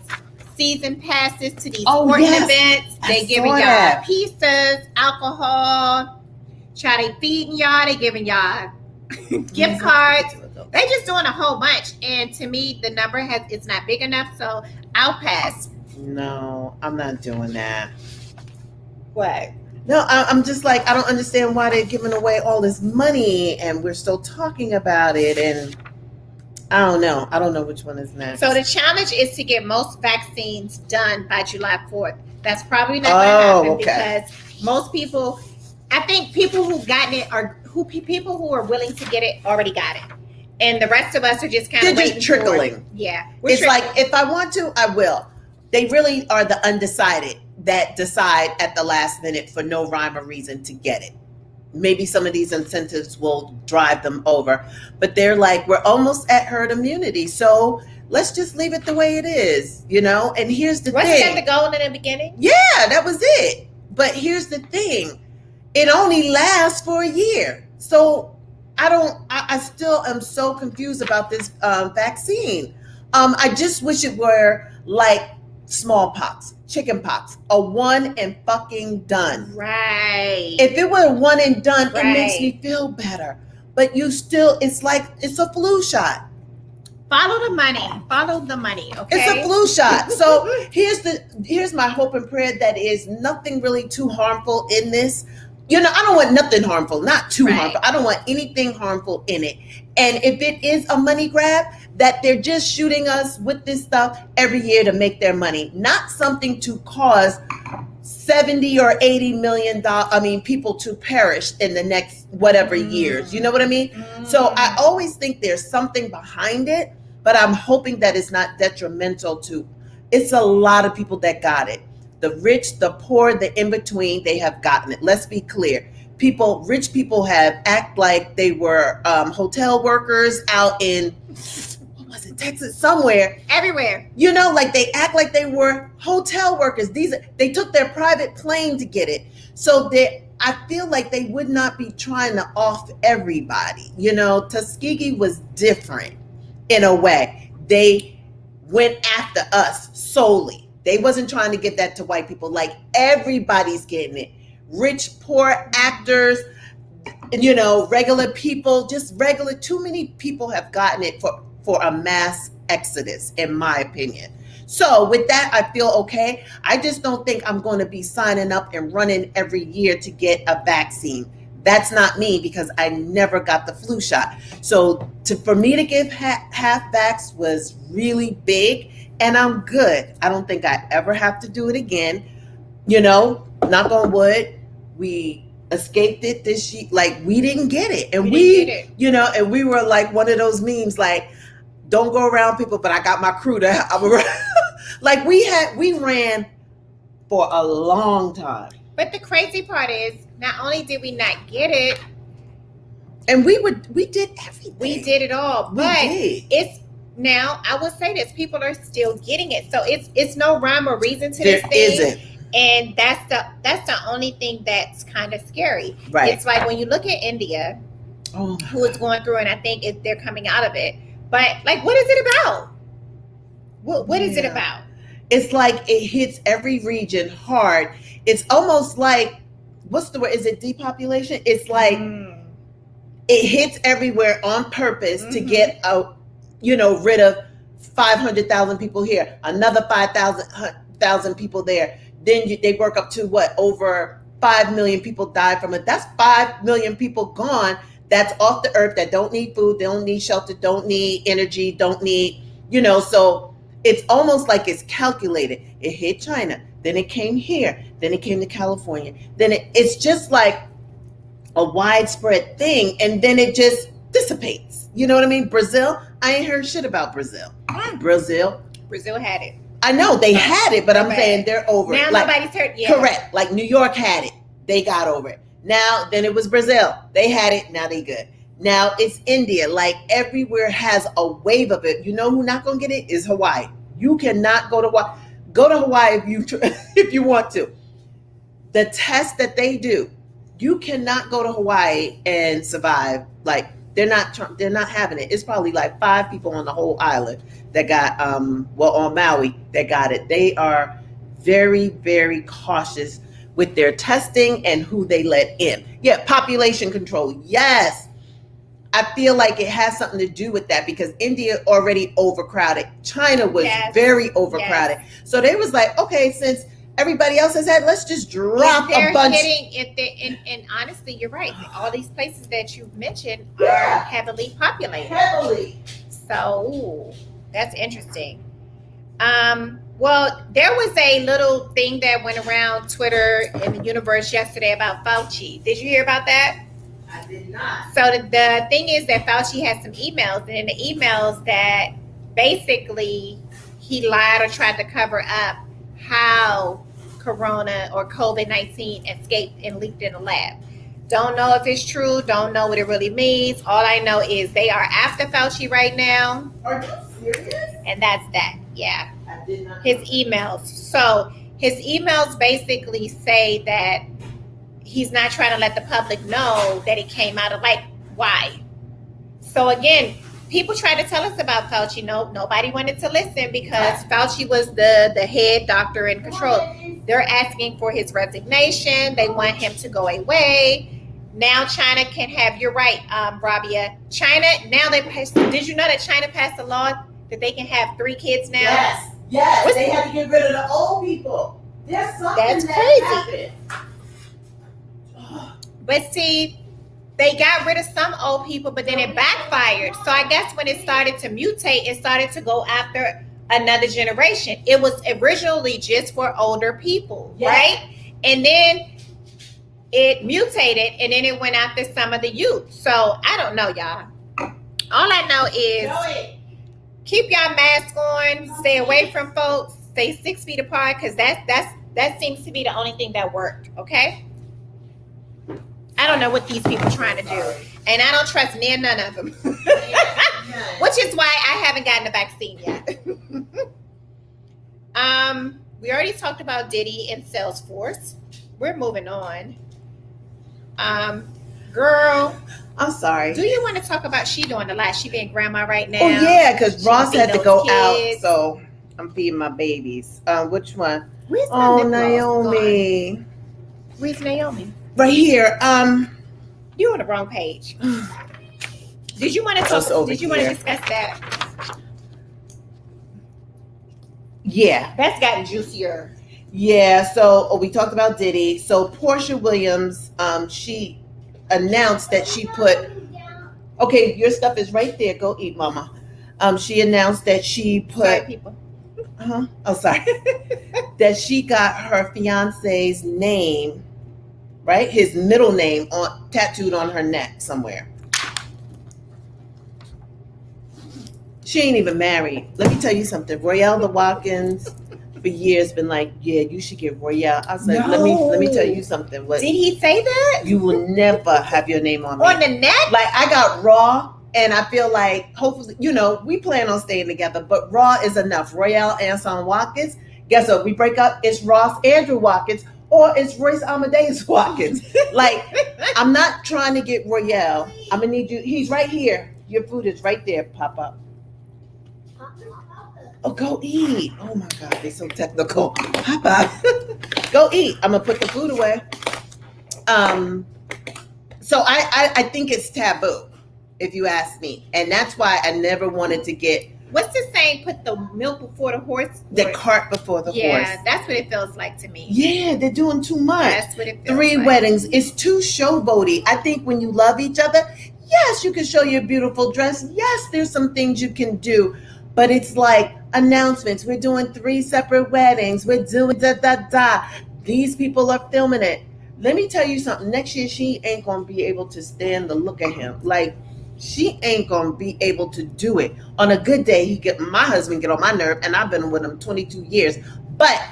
season passes to these Oh, sporting yes. events. I They're giving saw y'all that. pizzas, alcohol. They feeding y'all. They giving y'all gift cards. They just doing a whole bunch. And to me, the number it's not big enough. So I'll pass. No, I'm not doing that. What? No, I'm just like, I don't understand why they're giving away all this money and we're still talking about it. And I don't know. I don't know which one is next. So the challenge is to get most vaccines done by July 4th. That's probably not going to happen because most people, I think people who've gotten it people who are willing to get it already got it. And the rest of us are just kind of waiting. Just trickling. Yeah. It's like, if I want to, I will. They really are the undecided that decide at the last minute for no rhyme or reason to get it. Maybe some of these incentives will drive them over, but they're like, we're almost at herd immunity. So let's just leave it the way it is, you know? And here's the thing. Wasn't that the goal in the beginning? Yeah, that was it. But here's the thing. It only lasts for a year. So I still am so confused about this vaccine. I just wish it were like smallpox, chickenpox, a one and fucking done. Right. If it were one and done, Right. it makes me feel better. But it's like, it's a flu shot. Follow the money. Follow the money. Okay. It's a flu shot. So here's my hope and prayer that is nothing really too harmful in this. You know, I don't want nothing harmful, not too harmful. I don't want anything harmful in it. And if it is a money grab, that they're just shooting us with this stuff every year to make their money, not something to cause 70 or 80 million people to perish in the next whatever years. You know what I mean? So I always think there's something behind it, but I'm hoping that it's not detrimental to. It's a lot of people that got it. The rich, the poor, the in-between, they have gotten it. Let's be clear. Rich people have act like they were hotel workers out in, what was it, Texas, somewhere. Everywhere. You know, like they act like they were hotel workers. They took their private plane to get it. So I feel like they would not be trying to off everybody. You know, Tuskegee was different in a way. They went after us solely. They wasn't trying to get that to white people. Like everybody's getting it. Rich, poor actors, regular people, just regular. Too many people have gotten it for a mass exodus, in my opinion. So with that, I feel okay. I just don't think I'm going to be signing up and running every year to get a vaccine. That's not me because I never got the flu shot. So for me to give half vax was really big, and I'm good. I don't think I ever have to do it again. Knock on wood, we escaped it this year. Like we didn't get it, and and we were like one of those memes, like don't go around people, but I got my crew to. Like we ran for a long time. But the crazy part is, not only did we not get it, and we did everything. We did it all. But it's now, I will say this, people are still getting it. So it's no rhyme or reason to this thing. There isn't. And that's the only thing that's kind of scary. Right. It's like when you look at India, who is going through, and I think they're coming out of it. But like, what is it about? What is it about? It's like it hits every region hard. It's almost like, what's the word? Is it depopulation? It's like it hits everywhere on purpose to get rid of 500,000 people here, another 5,000 people there. Then they work up to over 5 million people die from it. That's 5 million people gone. That's off the earth that don't need food, they don't need shelter, don't need energy, don't need, so it's almost like it's calculated. It hit China, then it came here, then it came to California. Then it's just like a widespread thing, and then it just dissipates. You know what I mean? Brazil, I ain't heard shit about Brazil. Brazil had it. I know they had it, but I'm saying they're over it. Now Like, nobody's heard. Yeah. Correct. Like New York had it. They got over it. Now, then it was Brazil. They had it. Now they good. Now it's India. Like everywhere has a wave of it. You know who not going to get it is Hawaii. You cannot go to Hawaii. Go to Hawaii if you want to. The test that they do, you cannot go to Hawaii and survive. Like they're not having it. It's probably like 5 people on the whole island that got on Maui that got it. They are very, very cautious with their testing and who they let in. Yeah, population control. Yes. I feel like it has something to do with that because India already overcrowded. China was very overcrowded. Yes. So they was like, okay, since everybody else has had, let's just drop a bunch. And honestly, you're right. All these places that you mentioned are heavily populated. Heavily. So that's interesting. Well, there was a little thing that went around Twitter and the universe yesterday about Fauci. Did you hear about that? I did not. So the thing is that Fauci had some emails, and in the emails that basically he lied or tried to cover up how Corona or COVID-19 escaped and leaked in the lab. Don't know if it's true. Don't know what it really means. All I know is they are after Fauci right now. Are you serious? And that's that. Yeah. I did not. His emails. So his emails basically say that he's not trying to let the public know that it came out of why. So again, people tried to tell us about Fauci. No, nobody wanted to listen because Fauci was the head doctor in control. They're asking for his resignation. They want him to go away. Now China can have, you're right, Rabia. China, now did you know that China passed a law that they can have 3 kids now? Yes. They had to get rid of the old people. There's something that's crazy. But see, they got rid of some old people, but then it backfired. So I guess when it started to mutate, it started to go after another generation. It was originally just for older people, right? And then it mutated, and then it went after some of the youth. So I don't know, y'all. All I know is keep y'all masks on, stay away from folks, stay 6 feet apart, because that seems to be the only thing that worked, okay? I don't know what these people are trying to do. And I don't trust none of them. Which is why I haven't gotten a vaccine yet. We already talked about Diddy and Salesforce. We're moving on. Girl, I'm sorry. do you want to talk about she doing a lot? She being grandma right now. Oh yeah, because Ross had to go out. So I'm feeding my babies. Which one? Where's my Oh, lip gloss Naomi. gone? Where's Naomi? Right here. You're on the wrong page. Did you want to Just talk? over Did you want to here. discuss that? Yeah. That's gotten juicier. Yeah, so we talked about Diddy. So Portia Williams, she announced that she put, okay, your stuff is right there. Go eat, mama. She announced that she Sorry, put, people. oh, sorry, that she got her fiance's name, right? His middle name tattooed on her neck somewhere. She ain't even married. Let me tell you something. Royale the Watkins for years been like, yeah, you should get Royale. I was like, let me tell you something. What, Did he say that? you will never have your name on me. On the neck? Like, I got Raw, and I feel like hopefully, we plan on staying together, but Raw is enough. Royale Anson Watkins. Guess what? We break up, it's Ross Andrew Watkins, or it's Royce Amadeus Watkins. Like, I'm not trying to get Royale. I'm gonna need you. He's right here. Your food is right there, Papa. Oh, go eat. Oh my God, they're so technical. Papa, go eat. I'm gonna put the food away. So I think it's taboo, if you ask me. And that's why I never wanted to get What's the saying? Put the milk before the horse? the cart before the Yeah, horse. that's what it feels like to me. Yeah, they're doing too much. That's what it feels 3 like. weddings. It's too showboaty. I think when you love each other, yes, you can show your beautiful dress. Yes, there's some things you can do. But it's like announcements. We're doing 3 separate weddings. We're doing da. These people are filming it. Let me tell you something. Next year, she ain't going to be able to stand the look at him. Like, she ain't going to be able to do it. On a good day, my husband get on my nerve, and I've been with him 22 years. But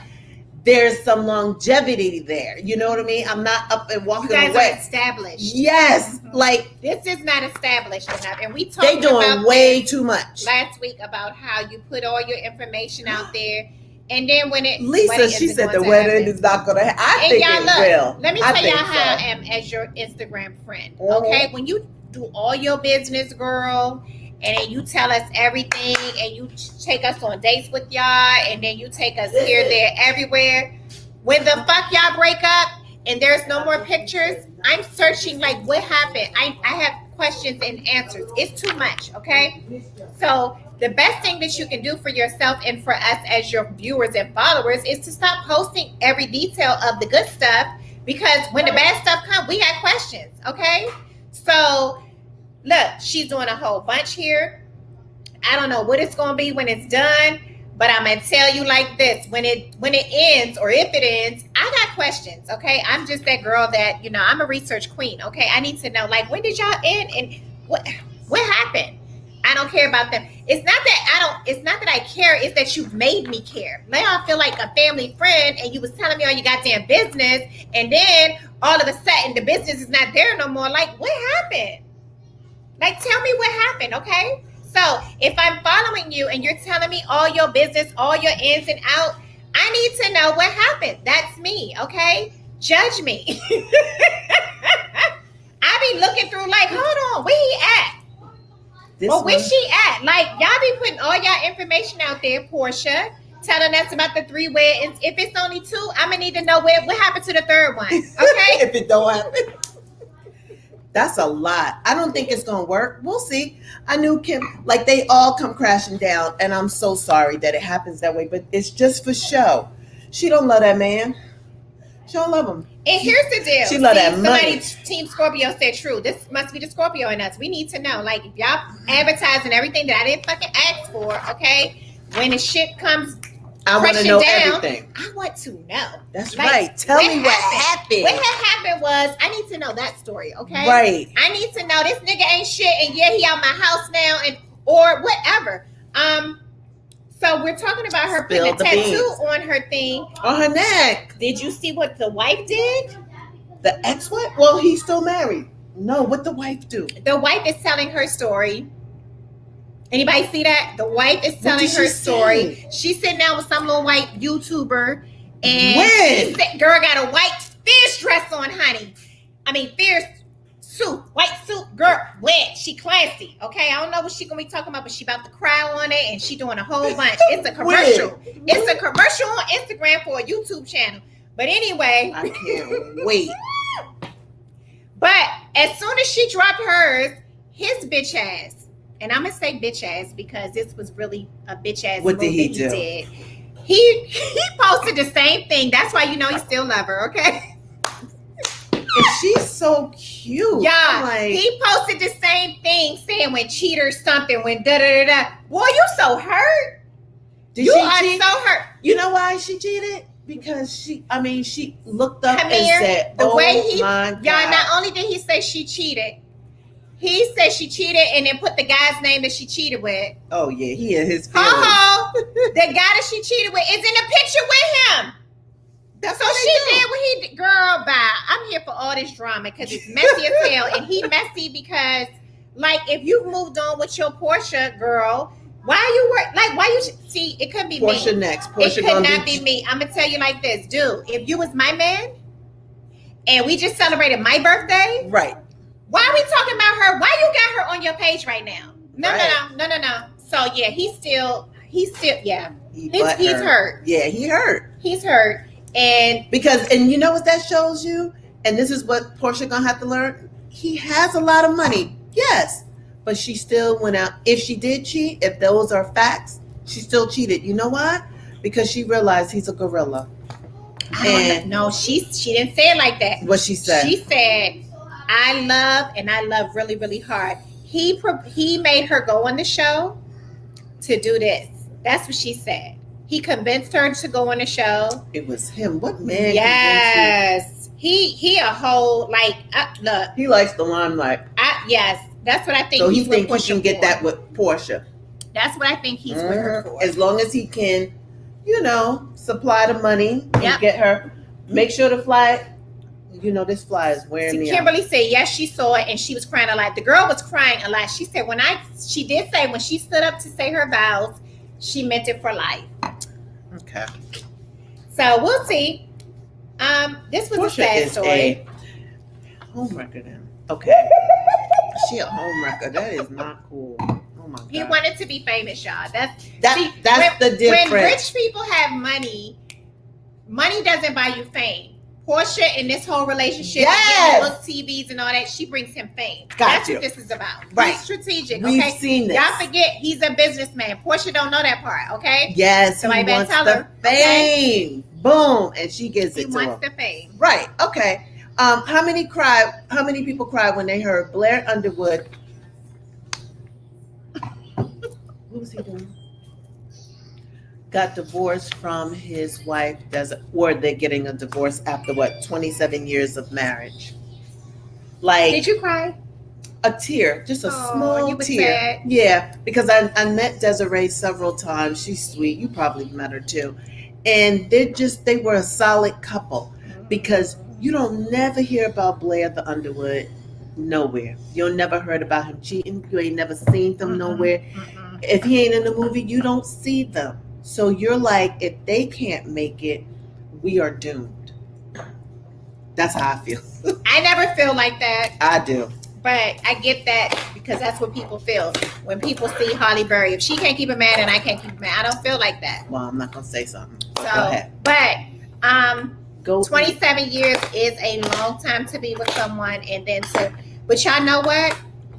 there's some longevity there. You know what I mean? I'm not up and You walking guys away. are established. Yes. Like, This is not established enough. And we they talked doing about way this too much. last week about how you put all your information out there. And then when it Lisa, wedding she isn't said the going to wedding happen. is not going to happen. I And think y'all it look, will. let me I tell think y'all how I so. am as your Instagram friend. Mhm. Okay? When you do all your business, girl, and then you tell us everything, and you take us on dates with y'all, and then you take us here, there, everywhere. When the fuck y'all break up and there's no more pictures, I'm searching like what happened. I have questions and answers. It's too much, okay? So the best thing that you can do for yourself and for us as your viewers and followers is to stop posting every detail of the good stuff, because when the bad stuff comes, we got questions, okay? So look, she's doing a whole bunch here. I don't know what it's going to be when it's done, but I'm going to tell you like this. When it ends, or if it ends, I got questions, okay? I'm just that girl that, I'm a research queen, okay? I need to know, like, when did y'all end and what happened? I don't care about them. It's not that I care, it's that you've made me care. Now I feel like a family friend, and you was telling me all your goddamn business, and then all of a sudden the business is not there no more. Like, what happened? Like, tell me what happened, okay? So if I'm following you and you're telling me all your business, all your ins and outs, I need to know what happened. That's me, okay? Judge me. I be looking through like, hold on, where he at? Where she at? Like, y'all be putting all y'all information out there, Portia, telling us about the 3 weddings. If it's only 2, I'm gonna need to know what happened to the 3rd one, okay? If it don't happen. That's a lot. I don't think it's going to work. We'll see. I knew Kim, like, they all come crashing down, and I'm so sorry that it happens that way, but it's just for show. She don't love that man. She don't love him. And here's the deal. She love that somebody, money. Team Scorpio said true. This must be the Scorpio in us. We need to know. Like, if y'all advertising everything that I didn't fucking ask for, okay? When the shit comes I want to crashing know down, everything. I want to know. That's Like, right. Tell me what happened. What had happened was, I need to know that story, okay? Right. I need to know this nigga ain't shit, and yeah, he out my house now, and or whatever. So we're talking about her putting a Spill the tattoo beans. on her thing. On her neck. Did you see what the wife did? The ex what? Well, he's still married. No, what the wife do? The wife is telling her story. Anybody see that? The wife is telling did her she story. say? She's sitting down with some little white YouTuber, and When? she said, girl got a white fierce dress on, honey. I mean, fierce suit, white suit, girl, wet. She classy. Okay, I don't know what she gonna be talking about, but she about to cry on it, and she doing a whole bunch. It's a commercial. It's a commercial on Instagram for a YouTube channel. But anyway, I can't wait. But as soon as she dropped hers, his bitch ass, and I'm gonna say bitch ass because this was really a bitch ass. What did he do? Did. He posted the same thing. That's why you know he still love her. Okay. And she's so cute. Yeah, Like, he posted the same thing saying when cheaters something, when da da da da. Boy, you so hurt. did You she are cheat? so hurt. You know why she cheated? Because she looked up Come and here. said, The "Oh way he, my God!" y'all. Not only did he say she cheated, he said she cheated and then put the guy's name that she cheated with. Oh yeah, he and his feelings. The guy that she cheated with is in the picture with him. That's So what she they do. did what he did. Girl, bye. I'm here for all this drama because it's messy as hell. And he messy because, like, if you've moved on with your Portia girl, why you see, it could be Portia me. next. It Portia could gonna not be me. I'm going to tell you like this. Dude, if you was my man and we just celebrated my birthday, right. why are we talking about her? Why you got her on your page right now? No. So, yeah, he's still, yeah. He's hurt. Yeah, he hurt. He's hurt. And You know what that shows you? And this is what Portia gonna have to learn. He has a lot of money, yes, but she still went out. If she did cheat, if those are facts, she still cheated. You know why? Because she realized he's a gorilla. And no, she didn't say it like that. what she said. She said, I love really, really hard. He made her go on the show to do this. That's what she said. He convinced her to go on the show. It was him. What man? Yes. He a whole, like, look. He likes the limelight. Yes. That's what I think. So he he's with thinks he Portia can get for. that with Portia. That's what I think he's with her for. As long as he can, supply the money and Yep. get her. Make sure the fly, this fly is wearing me out. Kimberly said, yes, she saw it and she was crying a lot. The girl was crying a lot. She said, when she stood up to say her vows, she meant it for life. Okay. So we'll see. This was Portia a sad is story. a homewrecker then. Okay. She a homewrecker. That is not cool. Oh my God. He wanted to be famous, y'all. That's the difference. When rich people have money doesn't buy you fame. Portia in this whole relationship, Yes. book TVs and all that, she brings him fame. Got That's you. what this is about. Right. He's strategic. We've okay. seen this. Y'all forget he's a businessman. Portia don't know that part. Okay. Yes, Somebody he better wants tell the her, fame. Boom, and she gives He it to wants him. the fame. Right. Okay. How many people cried when they heard Blair Underwood? What was he doing? Got divorced from his wife, or they're getting a divorce after 27 years of marriage. Like, Did you cry? a tear, just a Oh, small you were tear. sad. Yeah, because I met Desiree several times. She's sweet. You probably met her too. And they were a solid couple, because you don't never hear about Blair the Underwood nowhere. You'll never heard about him cheating. You ain't never seen them nowhere. Mm-mm. If he ain't in the movie, you don't see them. So you're like, if they can't make it, we are doomed. That's how I feel. I never feel like that, I do. but I get that because that's what people feel when people see Holly Berry. If she can't keep a man and I can't keep a man, I don't feel like that. Well, I'm not gonna say something. But go So, ahead. but Go. 27 years is a long time to be with someone, and then but y'all know what?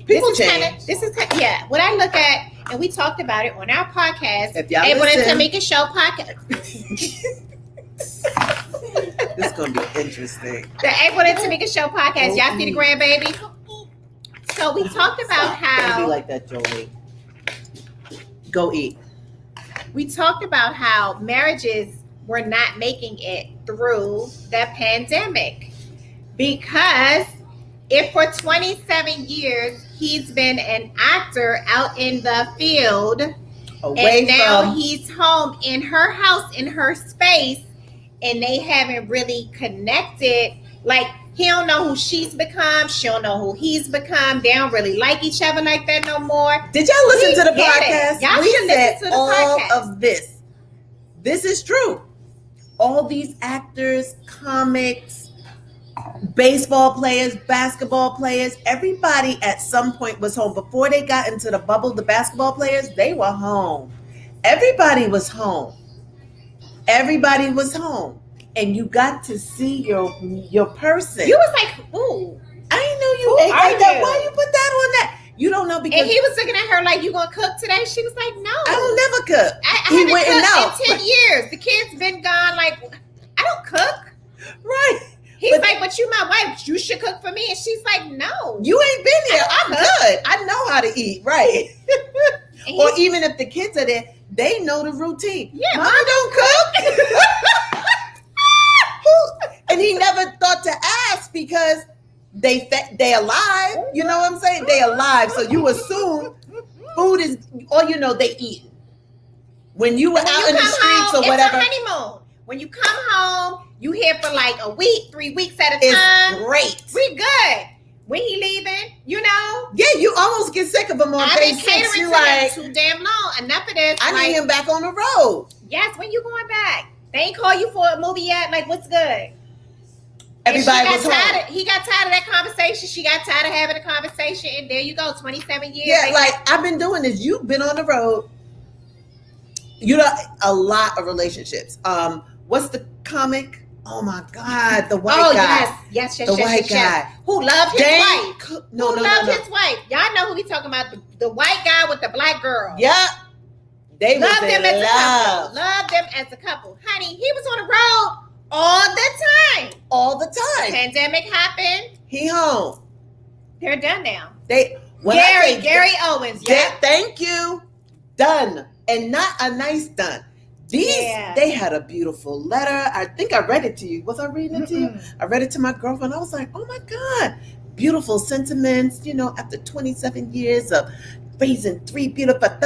People this is change. yeah. What I look at, and we talked about it on our podcast, If y'all Able and listen- Tamika Show podcast. This is gonna be interesting. The Able and Tamika Show podcast. Y'all see the grandbaby? So we talked about Don't be how like that, Jolie. Go eat. we talked about how marriages were not making it through the pandemic, because if for 27 years he's been an actor out in the field, Away and now from he's home in her house, in her space, and they haven't really connected. Like, he don't know who she's become, she don't know who he's become. They don't really like each other like that no more. Did y'all listen We to the get it. podcast? Y'all We should said listen to the all podcast. of this. This is true. All these actors, comics, baseball players, basketball players, everybody at some point was home. Before they got into the bubble, the basketball players, they were home. Everybody was home. Everybody was home. And you got to see your person. You was like, ooh. I didn't know you Who ate are like that. you? Why you put that on that? You don't know because And he was looking at her like, you gonna cook today? She was like, no. I don't never cook. I He haven't went and cooked out. in 10 years. The kid's been gone. Like, I don't cook. Right. He's But- like, but you my wife. You should cook for me. And she's like, no. You ain't been here. I'm cook. good. I know how to eat. Right. And Or he's- even if the kids are there, they know the routine. Yeah, Mama don't cook. And he never thought to ask because they alive. You know what I'm saying? They alive. So you assume food is, or you know, they eat. When you were when out you in the come streets home, or whatever, it's a honeymoon. When you come home, you here for like a week, 3 weeks at a it's time. great. We good. When he leaving, you know. Yeah, you almost get sick of him on I've day been 6. catering You to like, him too damn long. Enough of this. I like, need him back on the road. yes, when you going back? They ain't call you for a movie yet. Like, what's good? And Everybody was he got home. tired. He got tired of that conversation. She got tired of having a conversation, and there you go, 27 years. Yeah, They- like I've been doing this. You've been on the road. You know, a lot of relationships. What's the comic? Oh my God, the white guy. yes, The white guy. Who loved his Dang. wife? No, Who no, loved no, no. his wife? Y'all know who we talking about? The white guy with the black girl. Yeah. They Love was them in as a love couple. Love them as a couple. Honey, he was on the road all the time. all the The time. pandemic happened. He home. They're done now. They when I say Gary Owens. Yeah. thank you. Done. And not a nice done. These Yeah. they had a beautiful letter. I think I read it to you. Was I reading it to you? I read it to my girlfriend. I was like, oh my God. Beautiful sentiments, you know, after 27 years of raising 3 beautiful That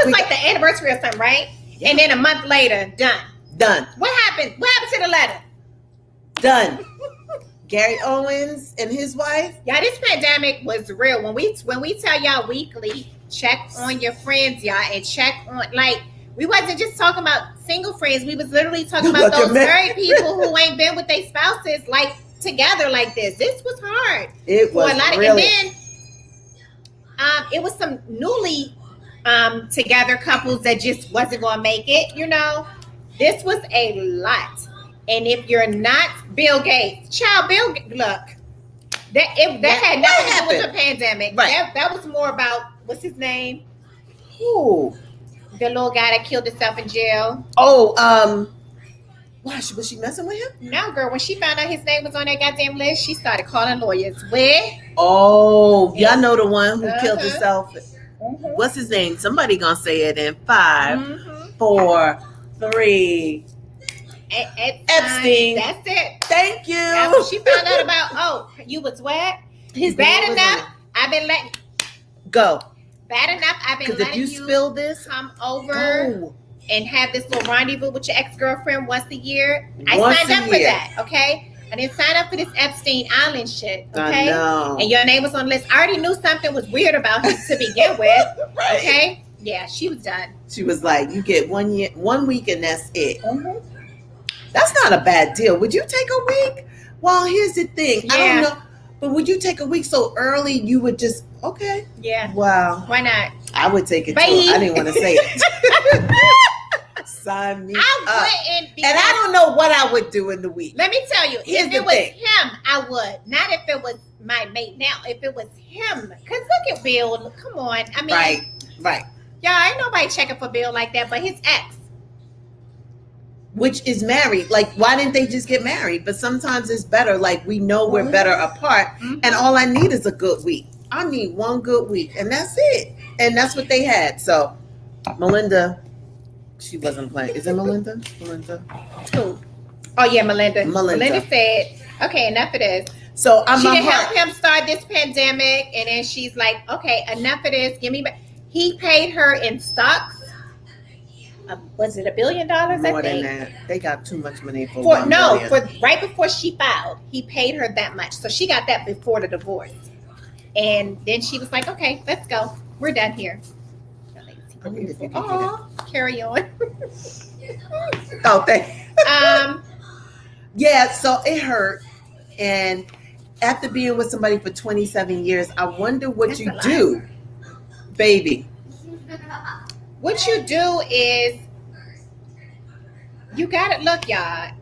was like the anniversary or something, right? Yeah. And then a month later, done. done. What happened? What happened to the letter? Done. Gary Owens and his wife. Y'all, this pandemic was real. When we tell y'all weekly, check on your friends, y'all, and check on, like, we wasn't just talking about single friends. We was literally talking about Like a those man. married people who ain't been with their spouses like together like this. This was hard It for was a lot of, really and then it was some newly together couples that just wasn't gonna make it. You know, this was a lot. And if you're not Bill Gates, child, look, that had nothing to do with the pandemic. Right. That was more about, what's his name? Ooh. The little guy that killed himself in jail. Oh, why was she messing with him? No, girl, when she found out his name was on that goddamn list, she started calling lawyers. Where? Oh, y'all know the one who killed Uh-huh. himself. What's his name? Somebody gonna say it in 5, Mhm. 4, 3. Epstein. That's it. Thank you. That's when she found out about, oh, you was what? His Bad name was enough. on I've been letting, it. Go. bad enough. I've been Because if letting you spill this, come over go. and have this little rendezvous with your ex-girlfriend once a year. I Once signed a up for year. that, okay? I didn't sign up for this Epstein Island shit, I okay? know. And your name was on the list. I already knew something was weird about him to begin with, Right. okay? Yeah, she was done. She was like, you get 1 week and that's it. That's not a bad deal. Would you take a week? Well, here's the thing. I Yeah. don't know. But would you take a week so early you would just, okay. Yeah, Wow. why not? I would take it Bye. too. I didn't want to say it. Sign me I up. wouldn't be. And I don't know what I would do in the week. Let me tell you, Here's if the it was thing. him, I would. Not if it was my mate now. If it was him. Because look at Bill. Come on. I mean, Right. y'all, ain't nobody checking for Bill like that, but his ex. Which is married. Like, why didn't they just get married? But sometimes it's better. Like, we know we're better apart. And all I need is a good week. I need 1 good week. And that's it. And that's what they had. So, Melinda, she wasn't playing. Is it Melinda? Melinda. Who? Oh, yeah, Melinda. Melinda. Melinda said, okay, enough of this. So, I'm She my didn't heart. help him start this pandemic. And then she's like, okay, enough of this. Give me back. He paid her in stocks. Was it $1 billion? More I than think. that. They got too much money for For 1 no, billion. for right before she filed, he paid her that much. So she got that before the divorce. And then she was like, okay, let's go. We're done here. I wonder if you can Oh, carry on. Oh, thank Um, Yeah, so it hurt. And after being with somebody for 27 years, I wonder what That's you a lot. do, baby. What you do is you gotta look, y'all.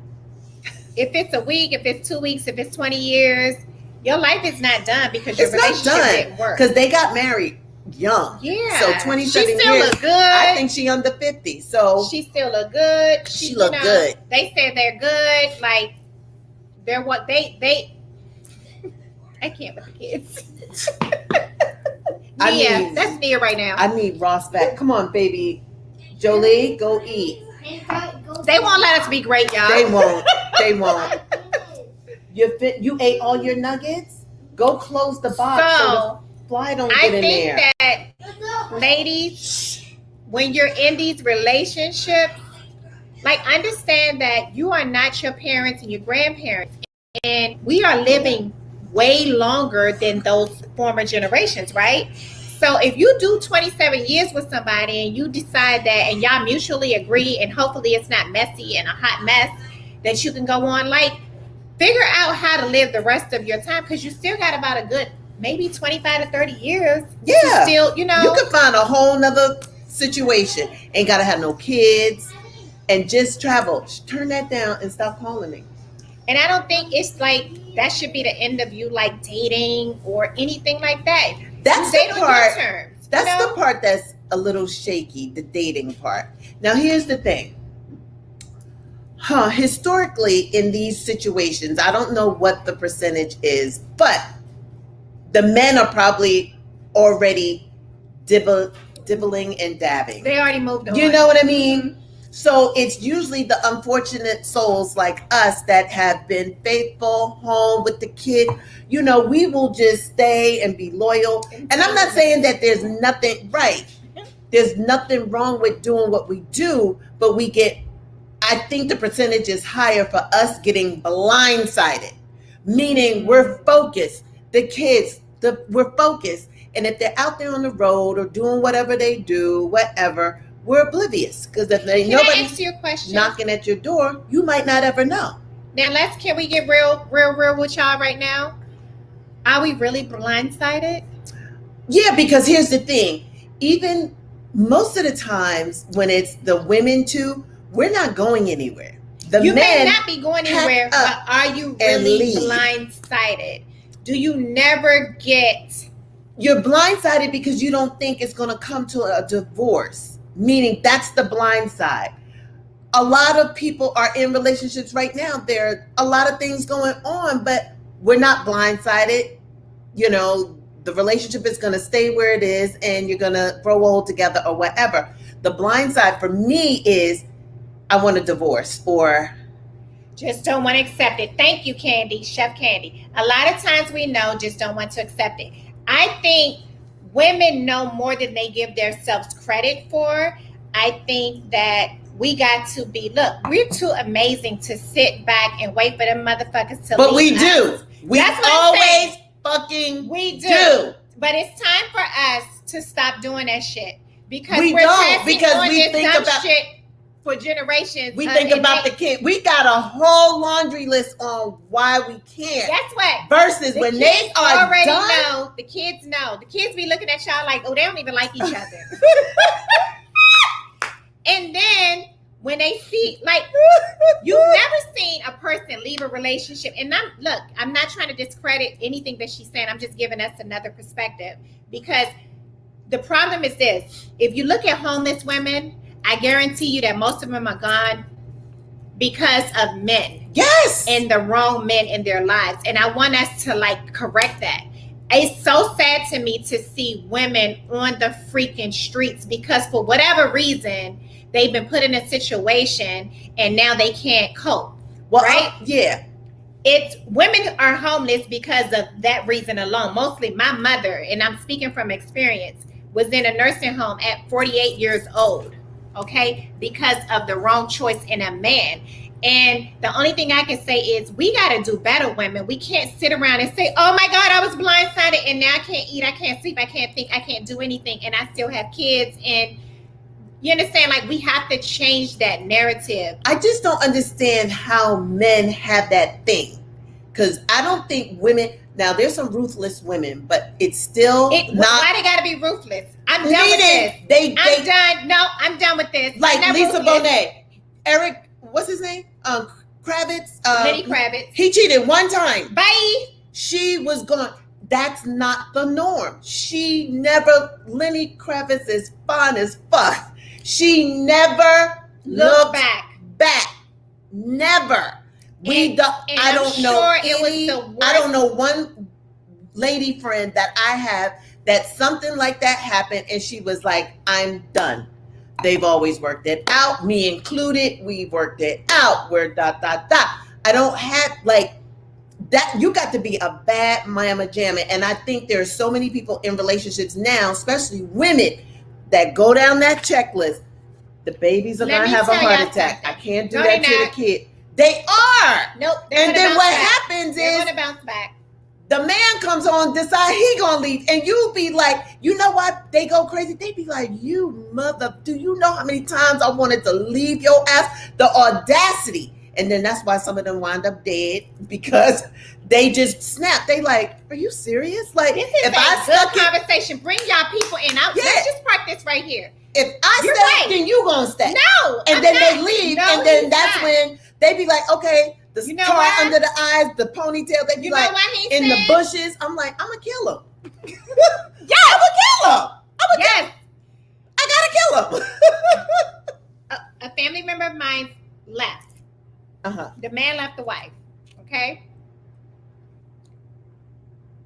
If it's a week, if it's 2 weeks, if it's 20 years, your life is not done because your It's not relationship done didn't work. because they got married young. Yeah. So 27 she still years. look good. I think she under 50. So She still look good. She look good. They said they're good. Like they're what they. I can't with the kids. I Nia, mean- that's Nia right now. I need Ross back. Come on, baby. Jolie, go eat. They won't let us be great, y'all. They won't. They won't. You ate all your nuggets? Go close the box so So the fly don't I get in think there. that ladies, when you're in these relationships, like understand that you are not your parents and your grandparents, and we are living way longer than those former generations, right? So if you do 27 years with somebody and you decide that and y'all mutually agree and hopefully it's not messy and a hot mess that you can go on, like figure out how to live the rest of your time because you still got about a good maybe 25 to 30 years to Yeah. still, you know. You could find a whole nother situation. Ain't gotta have no kids and just travel. Turn that down and stop calling me. And I don't think it's like that should be the end of you like dating or anything like that. That's You date the on your part. terms. That's you know? the part that's a little shaky, the dating part. Now, here's the thing. Historically, in these situations, I don't know what the percentage is, but the men are probably already dibbling and dabbing. They already moved on. You know what I mean? So it's usually the unfortunate souls like us that have been faithful, home with the kid. You know, we will just stay and be loyal. And I'm not saying that there's nothing right. There's nothing wrong with doing what we do, but I think the percentage is higher for us getting blindsided, meaning we're focused. The kids, we're focused. And if they're out there on the road or doing whatever they do, whatever, we're oblivious. Because if Can I nobody ask you a question? knocking at your door, you might not ever know. Now can we get real with y'all right now? Are we really blindsided? Yeah, because here's the thing. Even most of the times when it's the women too, we're not going anywhere. The You may men, not be going pack anywhere, up but are you and really leave. blindsided? Do you never get you're blindsided because you don't think it's going to come to a divorce, meaning that's the blind side. A lot of people are in relationships right now. There are a lot of things going on, but we're not blindsided. You know, the relationship is going to stay where it is and you're going to grow old together or whatever. The blind side for me is I want a divorce or just don't want to accept it? Thank you, Candy, Chef Candy. A lot of times we know, just don't want to accept it. I think women know more than they give themselves credit for. I think that we got to be, look, we're too amazing to sit back and wait for them motherfuckers to but we leave do. us. We That's what I'm always saying. fucking We do. do. But it's time for us to stop doing that shit. Because We we're don't, passing because on we this think dumb about- shit for generations. We think about the kid. We got a whole laundry list on why we can't. Guess what? Versus The when kids they are already done. know. The kids know. The kids be looking at y'all like, oh, they don't even like each other. And then when they see, like, you've never seen a person leave a relationship. And I'm not trying to discredit anything that she's saying. I'm just giving us another perspective. Because the problem is this. If you look at homeless women, I guarantee you that most of them are gone because of men. Yes. And the wrong men in their lives. And I want us to like correct that. It's so sad to me to see women on the freaking streets because for whatever reason, they've been put in a situation and now they can't cope. well, right? Yeah. It's women are homeless because of that reason alone. Mostly my mother, and I'm speaking from experience, was in a nursing home at 48 years old. Okay, because of the wrong choice in a man. And the only thing I can say is we got to do better, women. We can't sit around and say, oh my God, I was blindsided and now I can't eat, I can't sleep, I can't think, I can't do anything, and I still have kids. And you understand, like we have to change that narrative. I just don't understand how men have that thing Because I don't think women, now there's some ruthless women, but it's still Why not. they gotta be ruthless? I'm done with this. They I'm done. No, I'm done with this. like I'm not Lisa ruthless. Bonet, Eric, what's his name? Kravitz. Lenny Kravitz. He cheated one time. Bye. She was going. That's not the norm. Lenny Kravitz is fine as fuck. She never Look looked back. Never. And I I'm don't know. sure it was any- the worst. I don't know one lady friend that I have that something like that happened and she was like, I'm done. They've always worked it out, me included. We worked it out. We're ... I don't have like that. You got to be a bad mama jamma. And I think there's so many people in relationships now, especially women, that go down that checklist. The babies are Let gonna me have a tell heart y'all attack. I something. can't do No, that they're to not. the kid. They are. Nope. And then what happens They're is gonna bounce back. the man comes on, decide he gonna leave, and you be like, you know what? They go crazy. They be like, you mother, do you know how many times I wanted to leave your ass? The audacity. And then that's why some of them wind up dead because they just snap. They like, are you serious? Like, This is if a I good stuck it, conversation. Bring y'all people in. Yeah. Let's just park this right here. if I You're stay, right. then you gonna stay. No. And I'm then not. they leave, No, and then he's that's not. when they be like, okay, the You know scar why? under the eyes, the ponytail. They be You know like why he in the said? bushes. I'm like, I'm gonna kill him. Yes. I'm gonna kill him. Yes. I gotta kill him. A family member of mine left. Uh-huh. The man left the wife. Okay.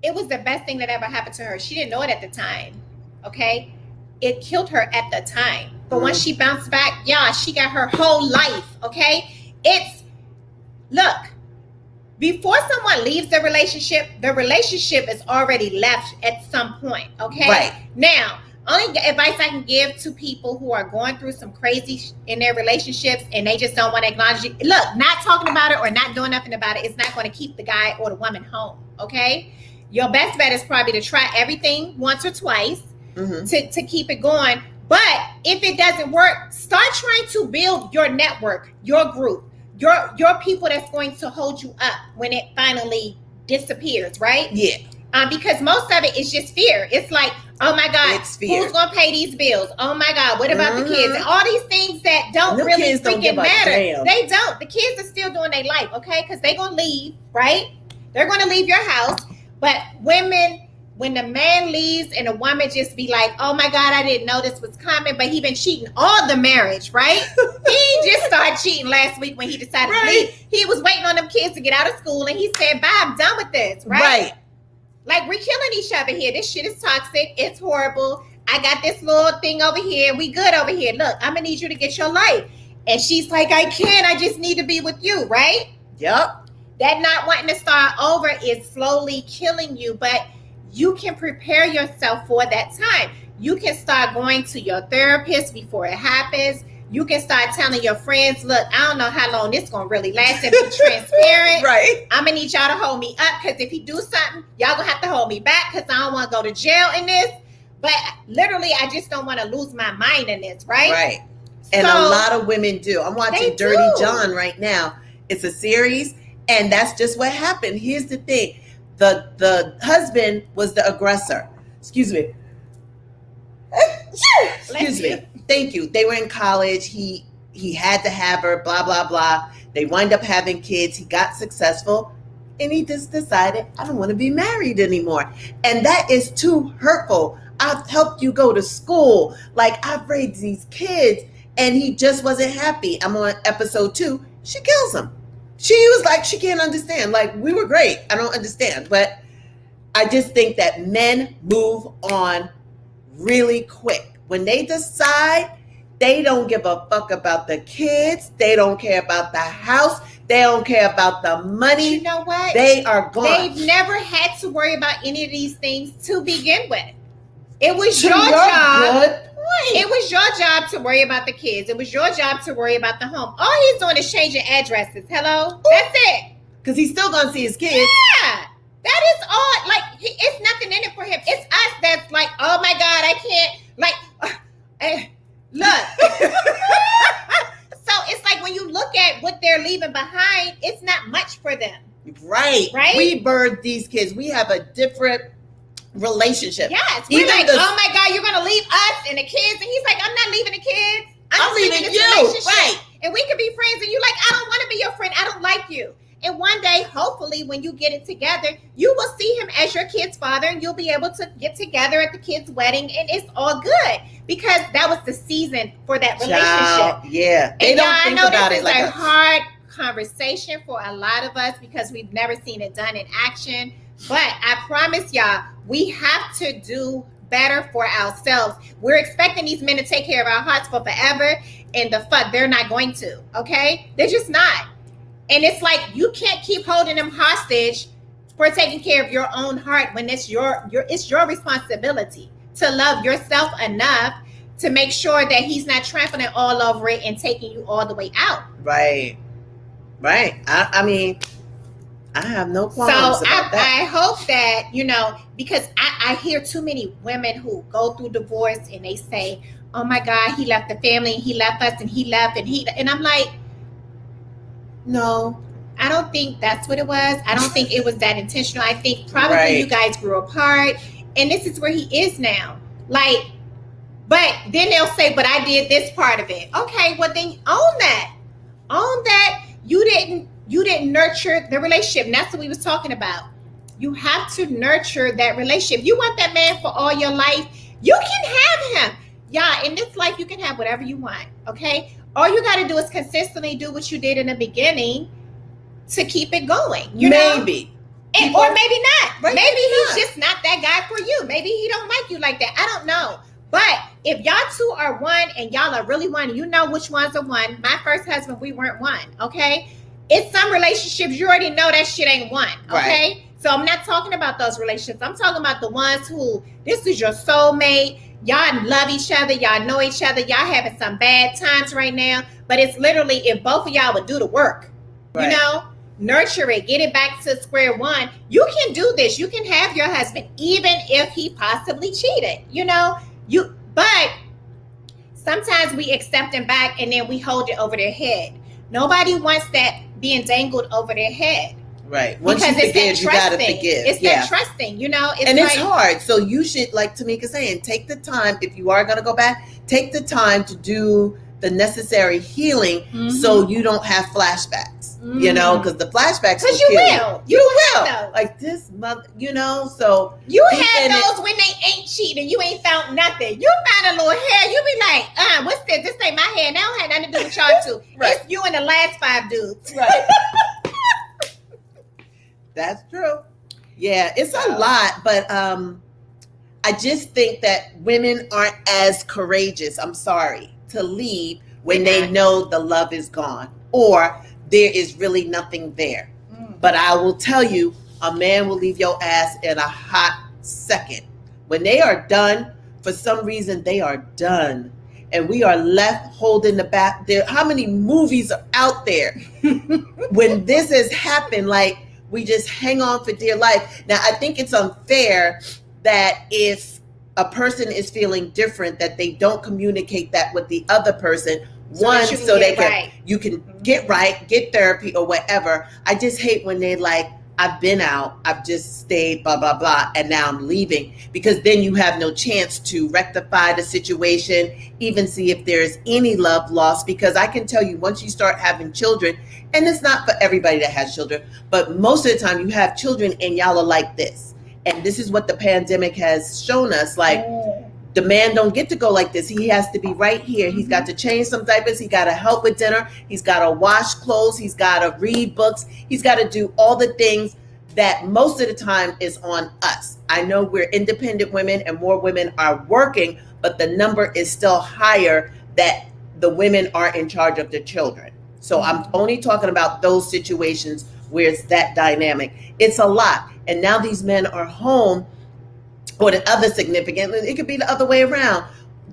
It was the best thing that ever happened to her. She didn't know it at the time. Okay. It killed her at the time. But once she bounced back, yeah, she got her whole life. Okay. Look, before someone leaves the relationship is already left at some point. Okay. Right. Now, only advice I can give to people who are going through some crazy in their relationships and they just don't want to acknowledge it. Look, not talking about it or not doing nothing about it is not going to keep the guy or the woman home. Okay. Your best bet is probably to try everything once or twice Mhm. to keep it going. But if it doesn't work, start trying to build your network, your group, your people that's going to hold you up when it finally disappears, right? Yeah. Because most of it is just fear. It's like, oh my God, It's fear. who's gonna pay these bills? Oh my God, what about the kids? Mhm. And all these things that don't Them really kids don't freaking give a matter. damn. They don't. The kids are still doing their life, okay? Because they're gonna leave, right? They're gonna leave your house. But women, when the man leaves and a woman just be like, oh my God, I didn't know this was coming, but he been cheating all the marriage, right? He just started cheating last week when he decided to Right. leave. He was waiting on them kids to get out of school and he said, bye, I'm done with this, right? Like, we're killing each other here. This shit is toxic. It's horrible. I got this little thing over here. We good over here. Look, I'm going to need you to get your life. And she's like, I can't. I just need to be with you, right? Yep. That not wanting to start over is slowly killing you. But you can prepare yourself for that time. You can start going to your therapist before it happens. You can start telling your friends, look, I don't know how long this going to really last, and be transparent. Right. I'm gonna need y'all to hold me up because if he do something, y'all gonna have to hold me back because I don't want to go to jail in this. But literally, I just don't want to lose my mind in this, right? Right. And So, a lot of women do. I'm watching They Dirty do. John right now. It's a series, and that's just what happened. Here's the thing: the husband was the aggressor. Excuse me. Excuse me. Thank you. They were in college. He had to have her. Blah blah blah. They wind up having kids. He got successful, and he just decided, I don't want to be married anymore. And that is too hurtful. I've helped you go to school. Like, I've raised these kids. And he just wasn't happy. I'm on episode 2. She kills him. She was like, she can't understand. Like, we were great. I don't understand. But I just think that men move on really quick. When they decide, they don't give a fuck about the kids. They don't care about the house. They don't care about the money. You know what? They are gone. They've never had to worry about any of these things to begin with. It was To your job. good point. It was your job to worry about the kids. It was your job to worry about the home. All he's doing is changing addresses. Hello? That's it. Because he's still going to see his kids. Yeah. That is all. Like, it's nothing in it for him. It's us that's like, oh my God, I can't. Like, look. So it's like when you look at what they're leaving behind, it's not much for them. Right. Right? We birthed these kids. We have a different relationship. Yes. We're Even like, the- oh my God, you're going to leave us and the kids. And he's like, I'm not leaving the kids. I'm leaving this you. relationship. Right. And we could be friends. And you're like, I don't want to be your friend. I don't like you. And one day, hopefully, when you get it together, you will see him as your kid's father and you'll be able to get together at the kid's wedding and it's all good because that was the season for that relationship. Child, yeah. They And don't y'all, think I know about this it is like a us. hard conversation for a lot of us because we've never seen it done in action. But I promise y'all, we have to do better for ourselves. We're expecting these men to take care of our hearts for forever, and they're not going to. Okay, they're just not. And it's like you can't keep holding them hostage for taking care of your own heart when it's your responsibility to love yourself enough to make sure that he's not trampling all over it and taking you all the way out. Right. I mean, I have no So qualms about that. I hope that, because I hear too many women who go through divorce and they say, oh my God, he left the family and he left us and he left and I'm like, no, I don't think that's what it was. I don't think it was that intentional. I think probably Right. you guys grew apart and this is where he is now. Like, but then they'll say, but I did this part of it. Okay, well then own that. Own that you didn't nurture the relationship. And that's what we was talking about. You have to nurture that relationship. You want that man for all your life, you can have him. Yeah, in this life, you can have whatever you want, okay? All you got to do is consistently do what you did in the beginning to keep it going. You know? Maybe. Or maybe not. Right, Maybe he's not. just not that guy for you. Maybe he don't like you like that. I don't know. But if y'all two are one and y'all are really one, you know which ones are one. My first husband, we weren't one, okay? It's some relationships you already know that shit ain't one, okay? Right. So I'm not talking about those relationships. I'm talking about the ones who this is your soulmate. Y'all love each other. Y'all know each other. Y'all having some bad times right now. But it's literally if both of y'all would do the work, Right. nurture it, get it back to square one. You can do this. You can have your husband, even if he possibly cheated, but sometimes we accept him back and then we hold it over their head. Nobody wants that being dangled over their head. Right. Once Because you it's that forgive, you gotta trusting. forgive. It's Yeah. that trusting, And like, it's hard. So you should, like Tamika saying, take the time. If you are going to go back, take the time to do the necessary healing so you don't have flashbacks, because the flashbacks because will you kill will. You will. have those. Like this mother, so You Deep in had it- those when they ain't cheating and you ain't found nothing. You found a little hair, you be like, what's this? This ain't my hair. That don't have nothing to do with y'all two. Right. It's you and the last 5 dudes. right. That's true. Yeah, it's a lot, but I just think that women aren't as courageous, I'm sorry, to leave when They're they not. know the love is gone or there is really nothing there. But I will tell you, a man will leave your ass in a hot second. When they are done, for some reason, they are done. And we are left holding the back. How many movies are out there when this has happened? Like, we just hang on for dear life. Now, I think it's unfair that if a person is feeling different, that they don't communicate that with the other person. that you can So get right. you can get right, get therapy or whatever. I just hate when they like, I've been out, I've just stayed, blah, blah, blah, and now I'm leaving. Because then you have no chance to rectify the situation, even see if there's any love lost. Because I can tell you, once you start having children, and it's not for everybody that has children, but most of the time you have children and y'all are like this. And this is what the pandemic has shown us. Like, the man don't get to go like this. He has to be right here. He's got to change some diapers. He got to help with dinner. He's got to wash clothes. He's got to read books. He's got to do all the things that most of the time is on us. I know we're independent women and more women are working, but the number is still higher that the women are in charge of the children. So I'm only talking about those situations where it's that dynamic. It's a lot. And now these men are home. Or the other significant, it could be the other way around.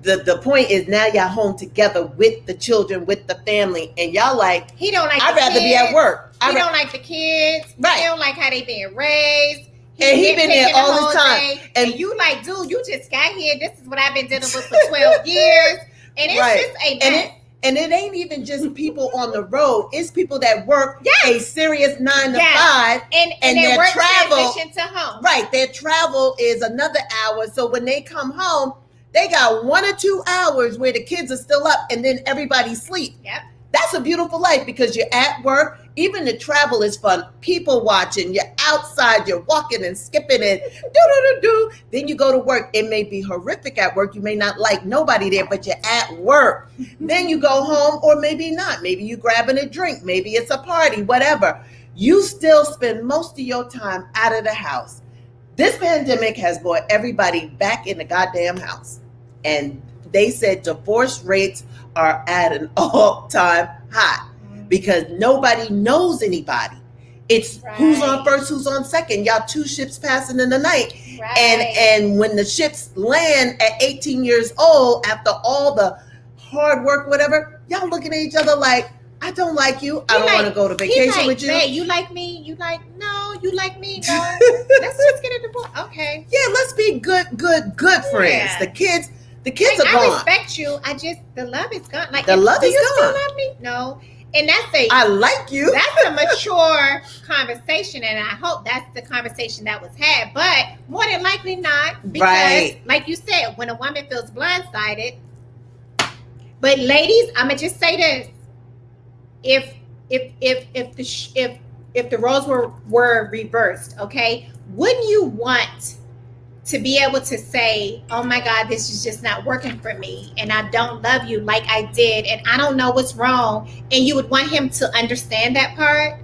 The point is now y'all home together with the children, with the family, and y'all like, He don't like I'd the rather be kids. at work. He don't like the kids. Right. He don't like how they being raised. And he been there nitpicking all the whole time. day. And- And you like, dude, you just got here. This is what I've been dealing with for 12 years. And it's Right. just a And mess. And it ain't even just people on the road. It's people that work a serious 9 to 5. And their work transition to home. Right. Their travel is another hour. So when they come home, they got 1 or 2 hours where the kids are still up and then everybody sleep. Yep. That's a beautiful life because you're at work. Even the travel is fun. People watching. You're outside. You're walking and skipping and do. Then you go to work. It may be horrific at work. You may not like nobody there, but you're at work. Then you go home, or maybe not. Maybe you grabbing a drink. Maybe it's a party, whatever. You still spend most of your time out of the house. This pandemic has brought everybody back in the goddamn house. And they said divorce rates are at an all-time high because nobody knows anybody. It's who's on first, who's on second. Y'all 2 ships passing in the night. Right. And when the ships land at 18 years old, after all the hard work, whatever, y'all looking at each other like, I don't like you. I don't want to go to vacation with you. Hey, you like me? You like, no, you like me? No. Let's just get a divorce. Okay. Yeah, let's be good friends. Yeah. The kids like, are gone. I respect you. The love is gone. Like, the love is gone. Do you gone. still love me? No. And I like you. That's a mature conversation, and I hope that's the conversation that was had. But more than likely not, because like you said, when a woman feels blindsided. But ladies, I'm gonna just say this: if the roles were reversed, okay, wouldn't you want to be able to say, oh my God, this is just not working for me, and I don't love you like I did, and I don't know what's wrong, and you would want him to understand that part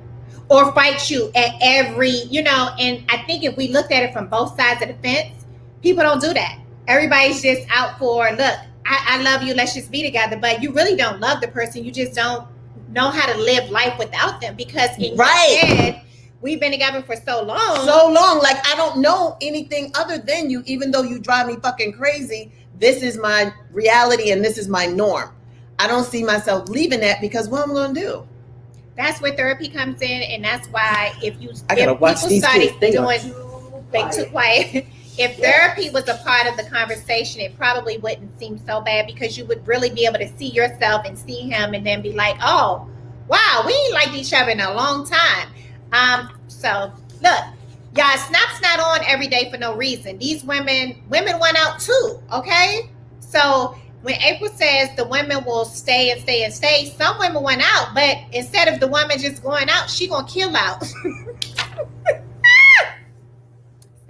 or fight you at every, and I think if we looked at it from both sides of the fence, people don't do that. Everybody's just out for, look, I love you, let's just be together, but you really don't love the person. You just don't know how to live life without them because in your head, we've been together for so long. Like, I don't know anything other than you, even though you drive me fucking crazy. This is my reality and this is my norm. I don't see myself leaving that because what I'm going to do? That's where therapy comes in. And that's why if people started doing, they too quiet. If therapy was a part of the conversation, it probably wouldn't seem so bad because you would really be able to see yourself and see him and then be like, oh, wow, we ain't liked each other in a long time. So look, y'all, Snap's not on every day for no reason. These women went out too, okay? So when April says the women will stay and stay and stay, some women went out, but instead of the woman just going out, she gonna kill out. So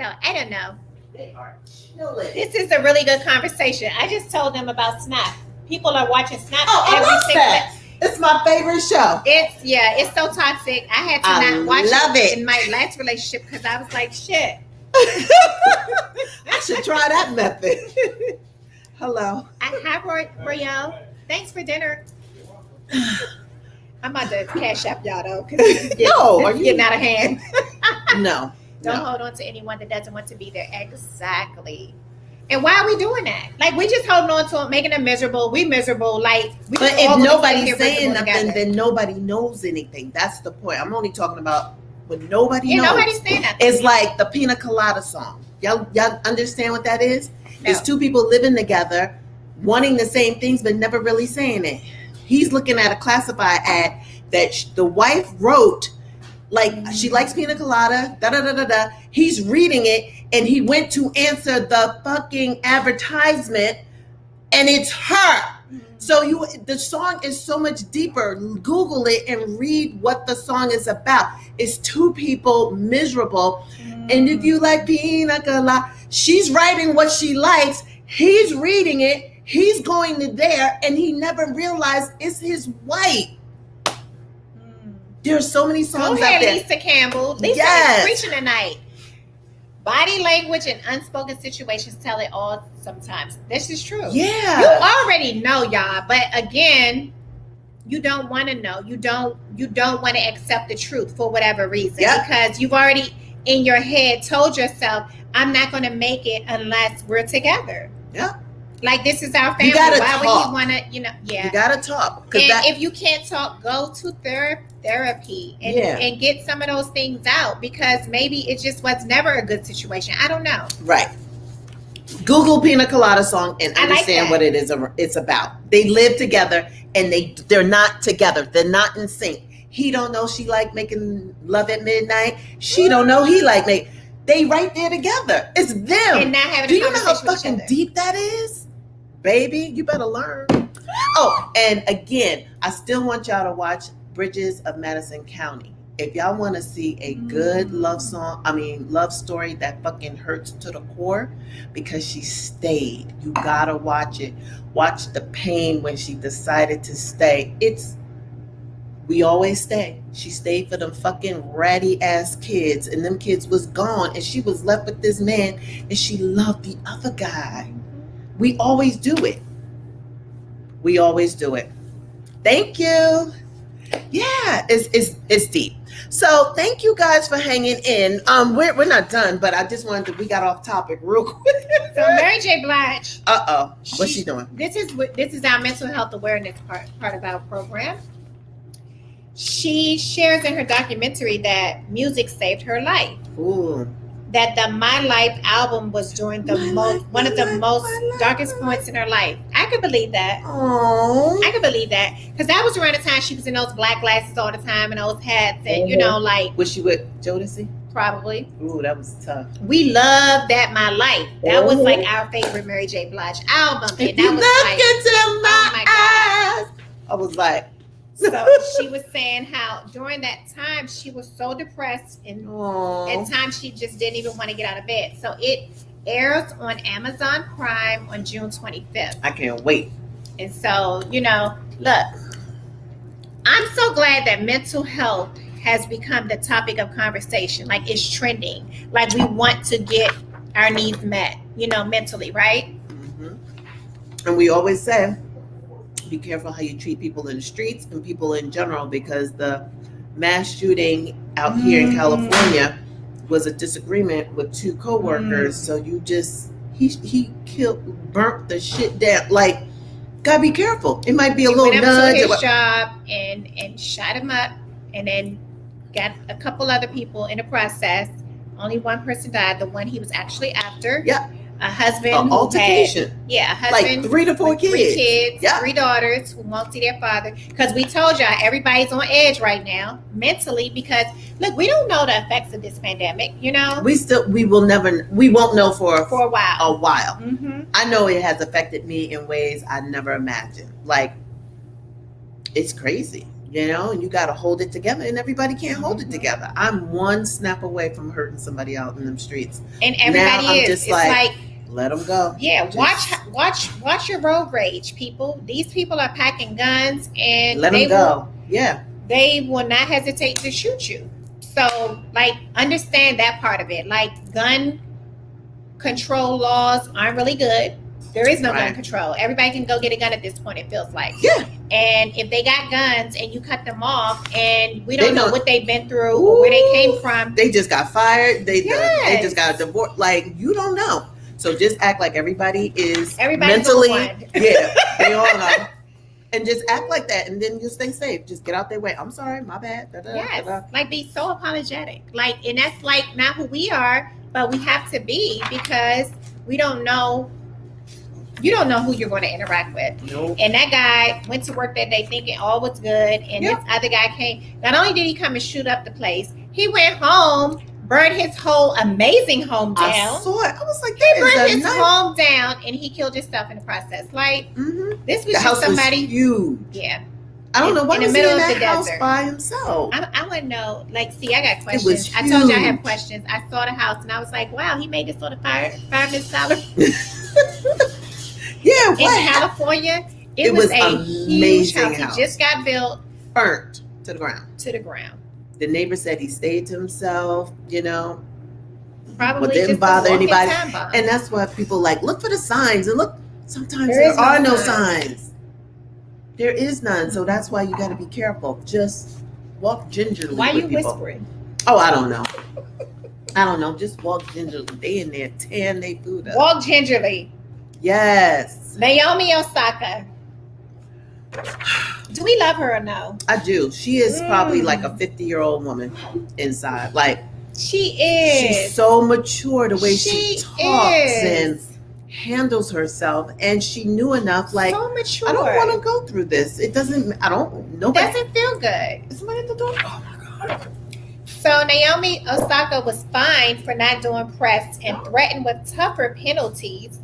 I don't know. They are chilling. This is a really good conversation. I just told them about Snap. People are watching Snap I love that. It's my favorite show. It's so toxic. I had to not watch it in my last relationship because I was like, shit. I should try that method. Hello. Hi, Royale. Thanks for dinner. I'm about to cash up y'all though. Are you getting out of hand? No. Don't hold on to anyone that doesn't want to be there. Exactly. And why are we doing that? Like, we just holding on to them, making them miserable. We miserable. Like, but if nobody's saying nothing, then nobody knows anything. That's the point. I'm only talking about when nobody knows. Nobody's saying nothing. It's like the Pina Colada song. Y'all understand what that is? No. It's 2 people living together, wanting the same things, but never really saying it. He's looking at a classified ad that the wife wrote. Like, she likes pina colada, da-da-da-da-da. He's reading it, and he went to answer the fucking advertisement, and it's her. So the song is so much deeper. Google it and read what the song is about. It's 2 people miserable. And if you like pina colada, she's writing what she likes. He's reading it. He's going to there, and he never realized it's his wife. There's so many songs out there. Lisa Campbell. Lisa is preaching tonight. Body language and unspoken situations tell it all sometimes. This is true. Yeah. You already know, y'all. But again, you don't want to know. You don't want to accept the truth for whatever reason. Because you've already in your head told yourself, I'm not going to make it unless we're together. Yeah. Like, this is our family. Why would he want to, You got to talk. And if you can't talk, go to therapy and get some of those things out because maybe it just was never a good situation. I don't know. Right. Google Pina Colada song and understand what it is. It's about. They live together. and they're not together. They're not in sync. He don't know she like making love at midnight. She don't know he like make. They right there together. It's them. And not having Do a you know how conversation with each fucking other. deep that is? Baby, you better learn. Oh, and again, I still want y'all to watch Bridges of Madison County. If y'all want to see a good love story that fucking hurts to the core, because she stayed. You gotta watch it. Watch the pain when she decided to stay. We always stay. She stayed for them fucking ratty ass kids, and them kids was gone, and she was left with this man, and she loved the other guy. We always do it. We always do it. Thank you. Yeah, it's deep. So thank you guys for hanging in. We're not done, but I just wanted we got off topic real quick. So Mary J. Blige. What's she doing? This is our mental health awareness part of our program. She shares in her documentary that music saved her life. Ooh. That the My Life album was during one of the most darkest points in her life. I could believe that. Oh. I could believe that because that was around the time she was in those black glasses all the time and those hats, and you know, like, was she with Jodeci? probably. Ooh, that was tough. We loved that My Life. That was like our favorite Mary J. Blige album, and that was like, into my oh my God. eyes. I was like, so she was saying how during that time she was so depressed, and at times she just didn't even want to get out of bed. So it airs on Amazon Prime on June 25th. I can't wait. And so, you know, look, I'm so glad that mental health has become the topic of conversation. Like, it's trending. Like, we want to get our needs met, you know, mentally, right? Mm-hmm. And we always say, be careful how you treat people in the streets and people in general, because the mass shooting out here in California was a disagreement with two co-workers. So you just he burnt the shit down. Like, gotta be careful. It might be a little went up nudge. to his job and shot him up, and then got a couple other people in the process. Only one person died, the one he was actually after. Yeah. A husband An who altercation. a husband, Like 3 to 4 with kids. 3 kids, Yeah. 3 daughters who won't see their father. Because we told y'all everybody's on edge right now mentally, because look, we don't know the effects of this pandemic, you know. We won't know for a while. a while. Mm-hmm. I know it has affected me in ways I never imagined. Like, it's crazy, you know, and you got to hold it together, and everybody can't hold it together. I'm one snap away from hurting somebody out in them streets. And everybody Now I'm is. just It's like, let them go. yeah, Just watch your road rage, people. These people are packing guns, and let them go. Yeah. They will not hesitate to shoot you. So, like, understand that part of it. Like, gun control laws aren't really good. There is no gun Right. control. Everybody can go get a gun at this point, it feels like. Yeah. And if they got guns and you cut them off, and we They don't know know- what they've been through or where they came from. They just got fired. They Yes. just got divorced. Like, you don't know. So just act like everybody is Everybody's mentally. on one. Yeah, they all know. And just act like that, and then you stay safe. Just get out their way. I'm sorry, my bad. Da-da, Yes, da-da. like, be so apologetic. Like, and that's like not who we are, but we have to be, because we don't know. You don't know who you're going to interact with. Nope. And that guy went to work that day thinking all was good, and Yeah. this other guy came. Not only did he come and shoot up the place, he went home, burned his whole amazing home I down. saw it. I was like, He that burned is a his nice. home down, and he killed himself in the process. Like, Mhm. this was The house just somebody. was huge. Yeah, I don't know why in the was he middle in of that the house desert. by himself. I want to know. Like, see, I got was questions. I told you I huge. had questions. I saw the house, and I was like, wow, he made this sort of $5 million Yeah, in what? California. It It was was a huge amazing house. house. He just got built Burnt to the ground. to the ground. The neighbor said he stayed to himself, you know, Probably didn't just a bother walking anybody. time bomb. and that's why people like look for the signs, and look, sometimes There there is no are no signs. signs. There is none, so that's why you got to be careful. Just walk gingerly. Why with you people. whispering? Oh, I don't know. I don't know. Just walk gingerly. They in there tearing their food up. Walk gingerly. Yes, Naomi Osaka. Do we love her or no? I do. She is probably Mm. like a 50-year-old woman inside. Like, She is. she's so mature the way she talks, and handles herself, and she knew enough. Like, so mature. I don't want to go through this. It doesn't. I don't. Nobody. Doesn't feel good. Is somebody at the door? Oh my God. So Naomi Osaka was fined for not doing press and threatened with tougher penalties.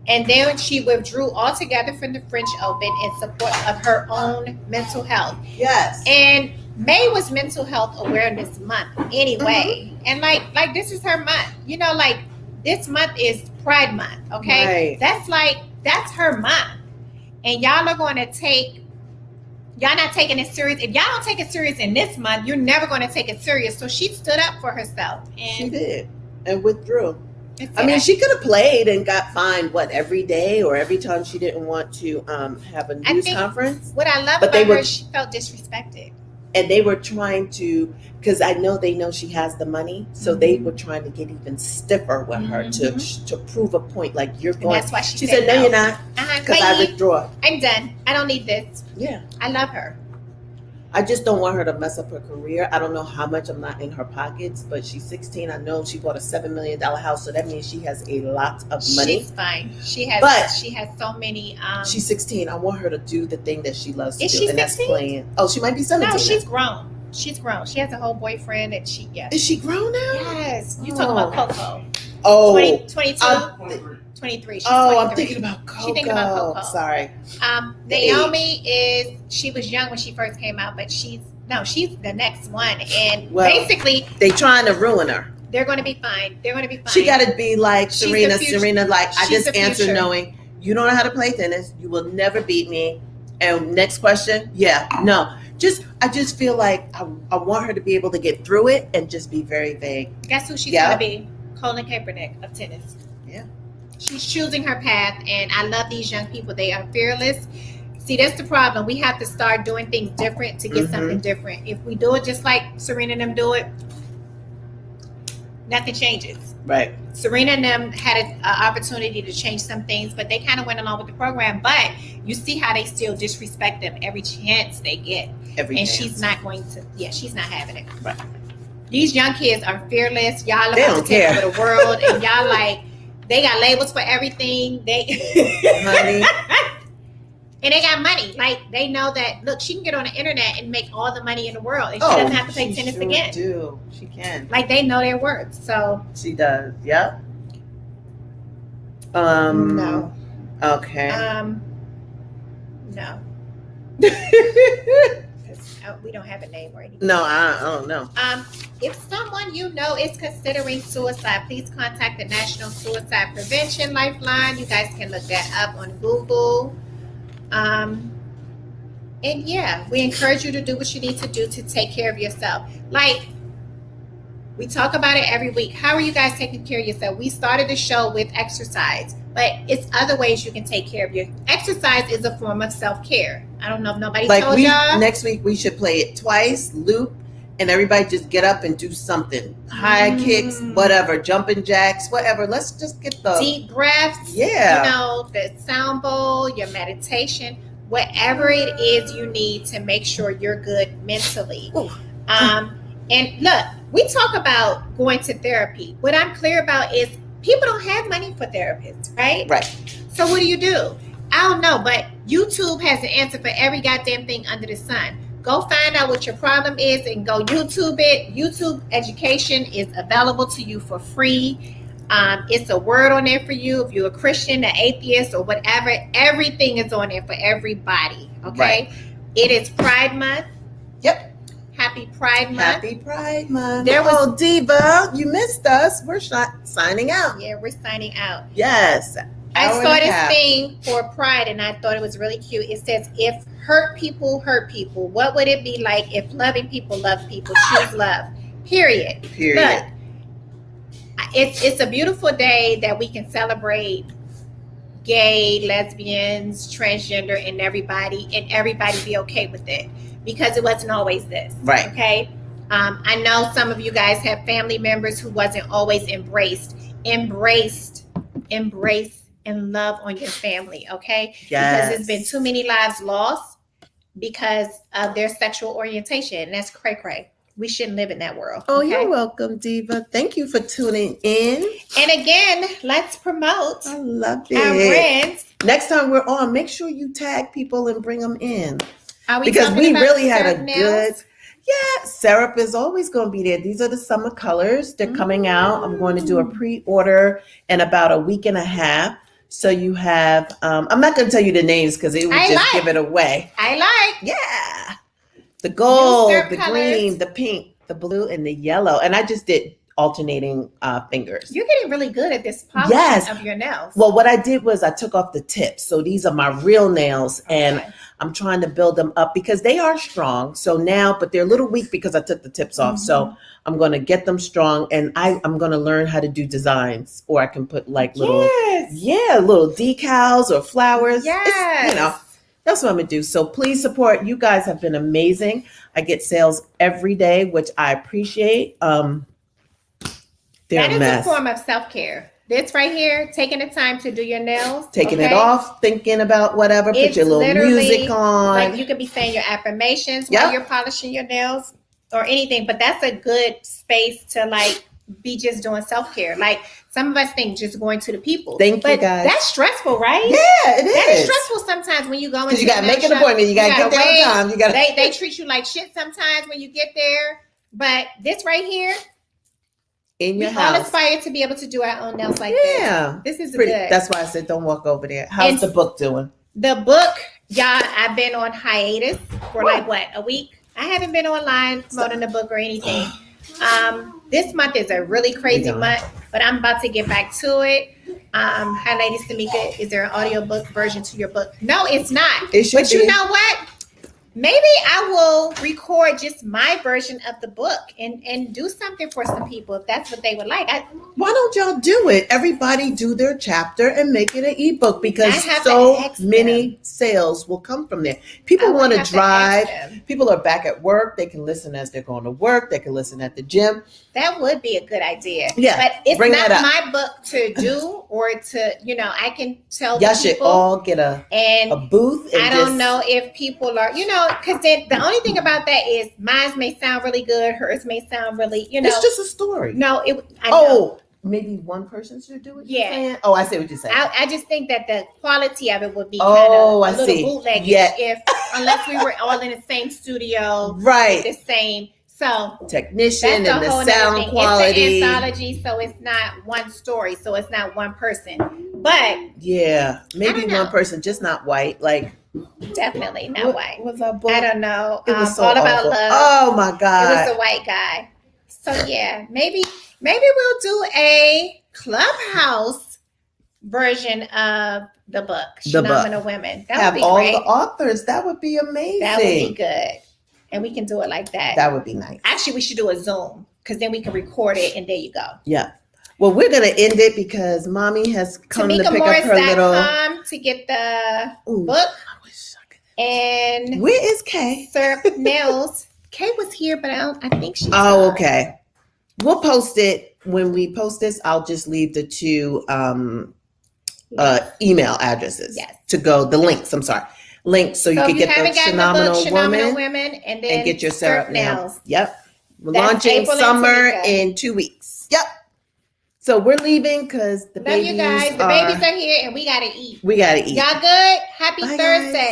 And then she withdrew altogether from the French Open in support of her own mental health. Yes. And May was Mental Health Awareness Month anyway. And like this is her month. You know, like this month is Pride Month, okay? Right. That's her month. And y'all are going to y'all not taking it serious. If y'all don't take it serious in this month, you're never going to take it serious. So she stood up for herself. And She did, and withdrew. that's I mean, it. she could have played and got fined every day or every time she didn't want to have a I news think- conference. What I love But they about her, were- she felt disrespected. And they were trying to, because I know they know she has the money, so they were trying to get even stiffer with her to prove a point. Like, you're And going. that's why she She said, "No, you're not," because I Leave. withdraw. I'm done. I don't need this. Yeah. I love her. I just don't want her to mess up her career. I don't know how much I'm not in her pockets, but she's 16. I know she bought a $7 million house, so that means she has a lot of money. She's fine. She But- has so many. She's 16. I want her to do the thing that she loves to Is do, she and that's 16? playing. Oh, she might be 17. No, she's now. grown. She's grown. She has a whole boyfriend that she, yes. Is she grown now? Yes. You talking about Coco. Oh, 22, I'm- 23. She's oh, 23. I'm thinking about Coco. She's thinking about Coco. Sorry. The Naomi she was young when she first came out, but she's the next one. And Well, basically, They trying to ruin her. they're going to be fine. They're going to be fine. She got to be like She's Serena. the future. Serena, like, I She's just the answer future. knowing you don't know how to play tennis. You will never beat me. And next question, yeah, no. I just feel like I want her to be able to get through it and just be very vague. Guess who she's Yeah. going to be? Colin Kaepernick of tennis. Yeah. She's choosing her path, and I love these young people. They are fearless. See, that's the problem. We have to start doing things different to get Mhm. something different. If we do it just like Serena and them do it, nothing changes. Right. Serena and them had an opportunity to change some things, but they kind of went along with the program. But you see how they still disrespect them every chance they get. Every And dance. she's not going to, she's not having it. Right. These young kids are fearless. Y'all They about to don't take care. over the world, and y'all like, they got labels for everything. Honey. And they got money. Like, they know that, look, she can get on the internet and make all the money in the world, and she doesn't have to play tennis sure again. Do. She can. Like, they know their worth. So, She does. Yep. No. Okay. No. 'Cause, we don't have a name or anything. No, I don't know. If someone you know is considering suicide, please contact the National Suicide Prevention Lifeline. You guys can look that up on Google. And yeah, we encourage you to do what you need to do to take care of yourself. Like, we talk about it every week. How are you guys taking care of yourself? We started the show with exercise, but it's other ways you can take care of your exercise. Is a form of self-care. I don't know if nobody Like told y'all. next week we should play it twice, loop, and everybody just get up and do something. High kicks, whatever, jumping jacks, whatever. Let's just get the Deep breaths. Yeah. You know, the sound bowl, your meditation, whatever it is you need to make sure you're good mentally. Ooh. And look, we talk about going to therapy. What I'm clear about is people don't have money for therapists, right? Right. So what do? I don't know, but YouTube has an answer for every goddamn thing under the sun. Go find out what your problem is and go YouTube it. YouTube education is available to you for free. It's a word on there for you. If you're a Christian, an atheist, or whatever, everything is on there for everybody. Okay. Right. It is Pride Month. Yep. Happy Pride Month. Happy Pride Month. There was- Oh, Diva, you missed us. We're signing out. Yeah, we're signing out. Yes. I Hour saw and a this half. thing for Pride, and I thought it was really cute. It says, if hurt people hurt people, what would it be like if loving people love people? Choose love. Period. Period. Look, it's a beautiful day that we can celebrate gay, lesbians, transgender, and everybody be okay with it, because it wasn't always this. Right. Okay. I know some of you guys have family members who wasn't always embraced, and love on your family. Okay. Yes. Because there's been too many lives lost because of their sexual orientation. And that's cray cray. we shouldn't live in that world. Oh, okay? you're welcome, Diva. Thank you for tuning in. And again, let's promote I love our it. brands. Next time we're on, make sure you tag people and bring them in. Are we Because talking we about really had a syrup nails? good, yeah, syrup is always going to be there. These are the summer colors. They're coming out. I'm going to do a pre-order in about a week and a half. So you have, I'm not going to tell you the names because it would I just like. give it away. I like. Yeah. The gold, syrup the colors. green, the pink, the blue, and the yellow. And I just did alternating fingers. You're getting really good at this polishing Yes. of your nails. Well, what I did was I took off the tips. So these are my real nails. And Okay. I'm trying to build them up because they are strong. So now, but they're a little weak because I took the tips off. So I'm going to get them strong, and I'm going to learn how to do designs, or I can put like little, little decals or flowers. Yes. It's, that's what I'm going to do. So please support. You guys have been amazing. I get sales every day, which I appreciate. They're That a is mess. a form of self-care. This right here, taking the time to do your nails. Taking it okay? off, thinking about whatever, put It's your little literally music on. Like you could be saying your affirmations Yep. while you're polishing your nails or anything, but that's a good space to like be just doing self-care. Like some of us think just going to the people. Thank you, but guys. That's stressful, right? Yeah, it That is. is stressful sometimes when you go into Because you got to a make nail an shop. appointment. You got to get there wait. on time. You got to. They treat you like shit sometimes when you get there. But this right here, In we your all house. aspire to be able to do our own nails like Yeah. this. This is Pretty. good. That's why I said don't walk over there. How's And- the book doing? The book, y'all, I've been on hiatus for What? like a week. I haven't been online promoting the book or anything. This month is a really crazy Yeah. month, but I'm about to get back to it. Hi, Lady Tamika. Is there an audiobook version to your book? No, it's not. It should But you be. know what? Maybe I will record just my version of the book and do something for some people if that's what they would like. Why don't y'all do it? Everybody do their chapter and make it an ebook because I have so to ask many sales will come from there. I People would want to have drive. ask them. People are back at work. They can listen as they're going to work. They can listen at the gym. That would be a good idea. Yeah, But it's bring not that up. my book to do or to, I can tell Y'all the should people. all get a And booth. And I don't know if people are, because the only thing about that is mine may sound really good, hers may sound really, It's just a story. No, I know. Oh, maybe one person should do it. you're Yeah. saying? Oh, I see what you're saying. I just think that the quality of it would be Oh, I kind of a see. little bootlegish Yeah. unless we were all in the same studio, Right. the same. So Technician that's and a whole the nother sound thing. quality. It's an anthology, so it's not one story, so it's not one person. But Yeah, maybe don't know. one person, just not white. Like definitely not what white. was our book? I don't know. It was so All About awful. Love. Oh my It god! was a white guy. So yeah, maybe we'll do a Clubhouse version of the book, The book. Phenomenal Women. That Have would be all great. the authors. That would be amazing. That would be good. And we can do it like that. That would be nice. Actually, we should do a Zoom because then we can record it and there you go. Yeah. Well, we're gonna end it because Mommy has come to pick up her little. TamikaMorris.com to get the Ooh, book I wish I could- and Where is Kay? Syrup Nails. Kay was here, but I think she's Oh, gone. okay. We'll post it when we post this. I'll just leave the two email addresses Yes. to go. The links. I'm sorry, links so you So can if you get the haven't gotten the phenomenal book, Phenomenal woman Women, and then and get your syrup Nails. nails. Yep. We're That's launching April and summer Tamika. in 2 weeks. Yep. So we're leaving because the Love babies you guys. The babies are here and we gotta eat. we gotta eat. Y'all good? Happy Bye, guys. Thursday.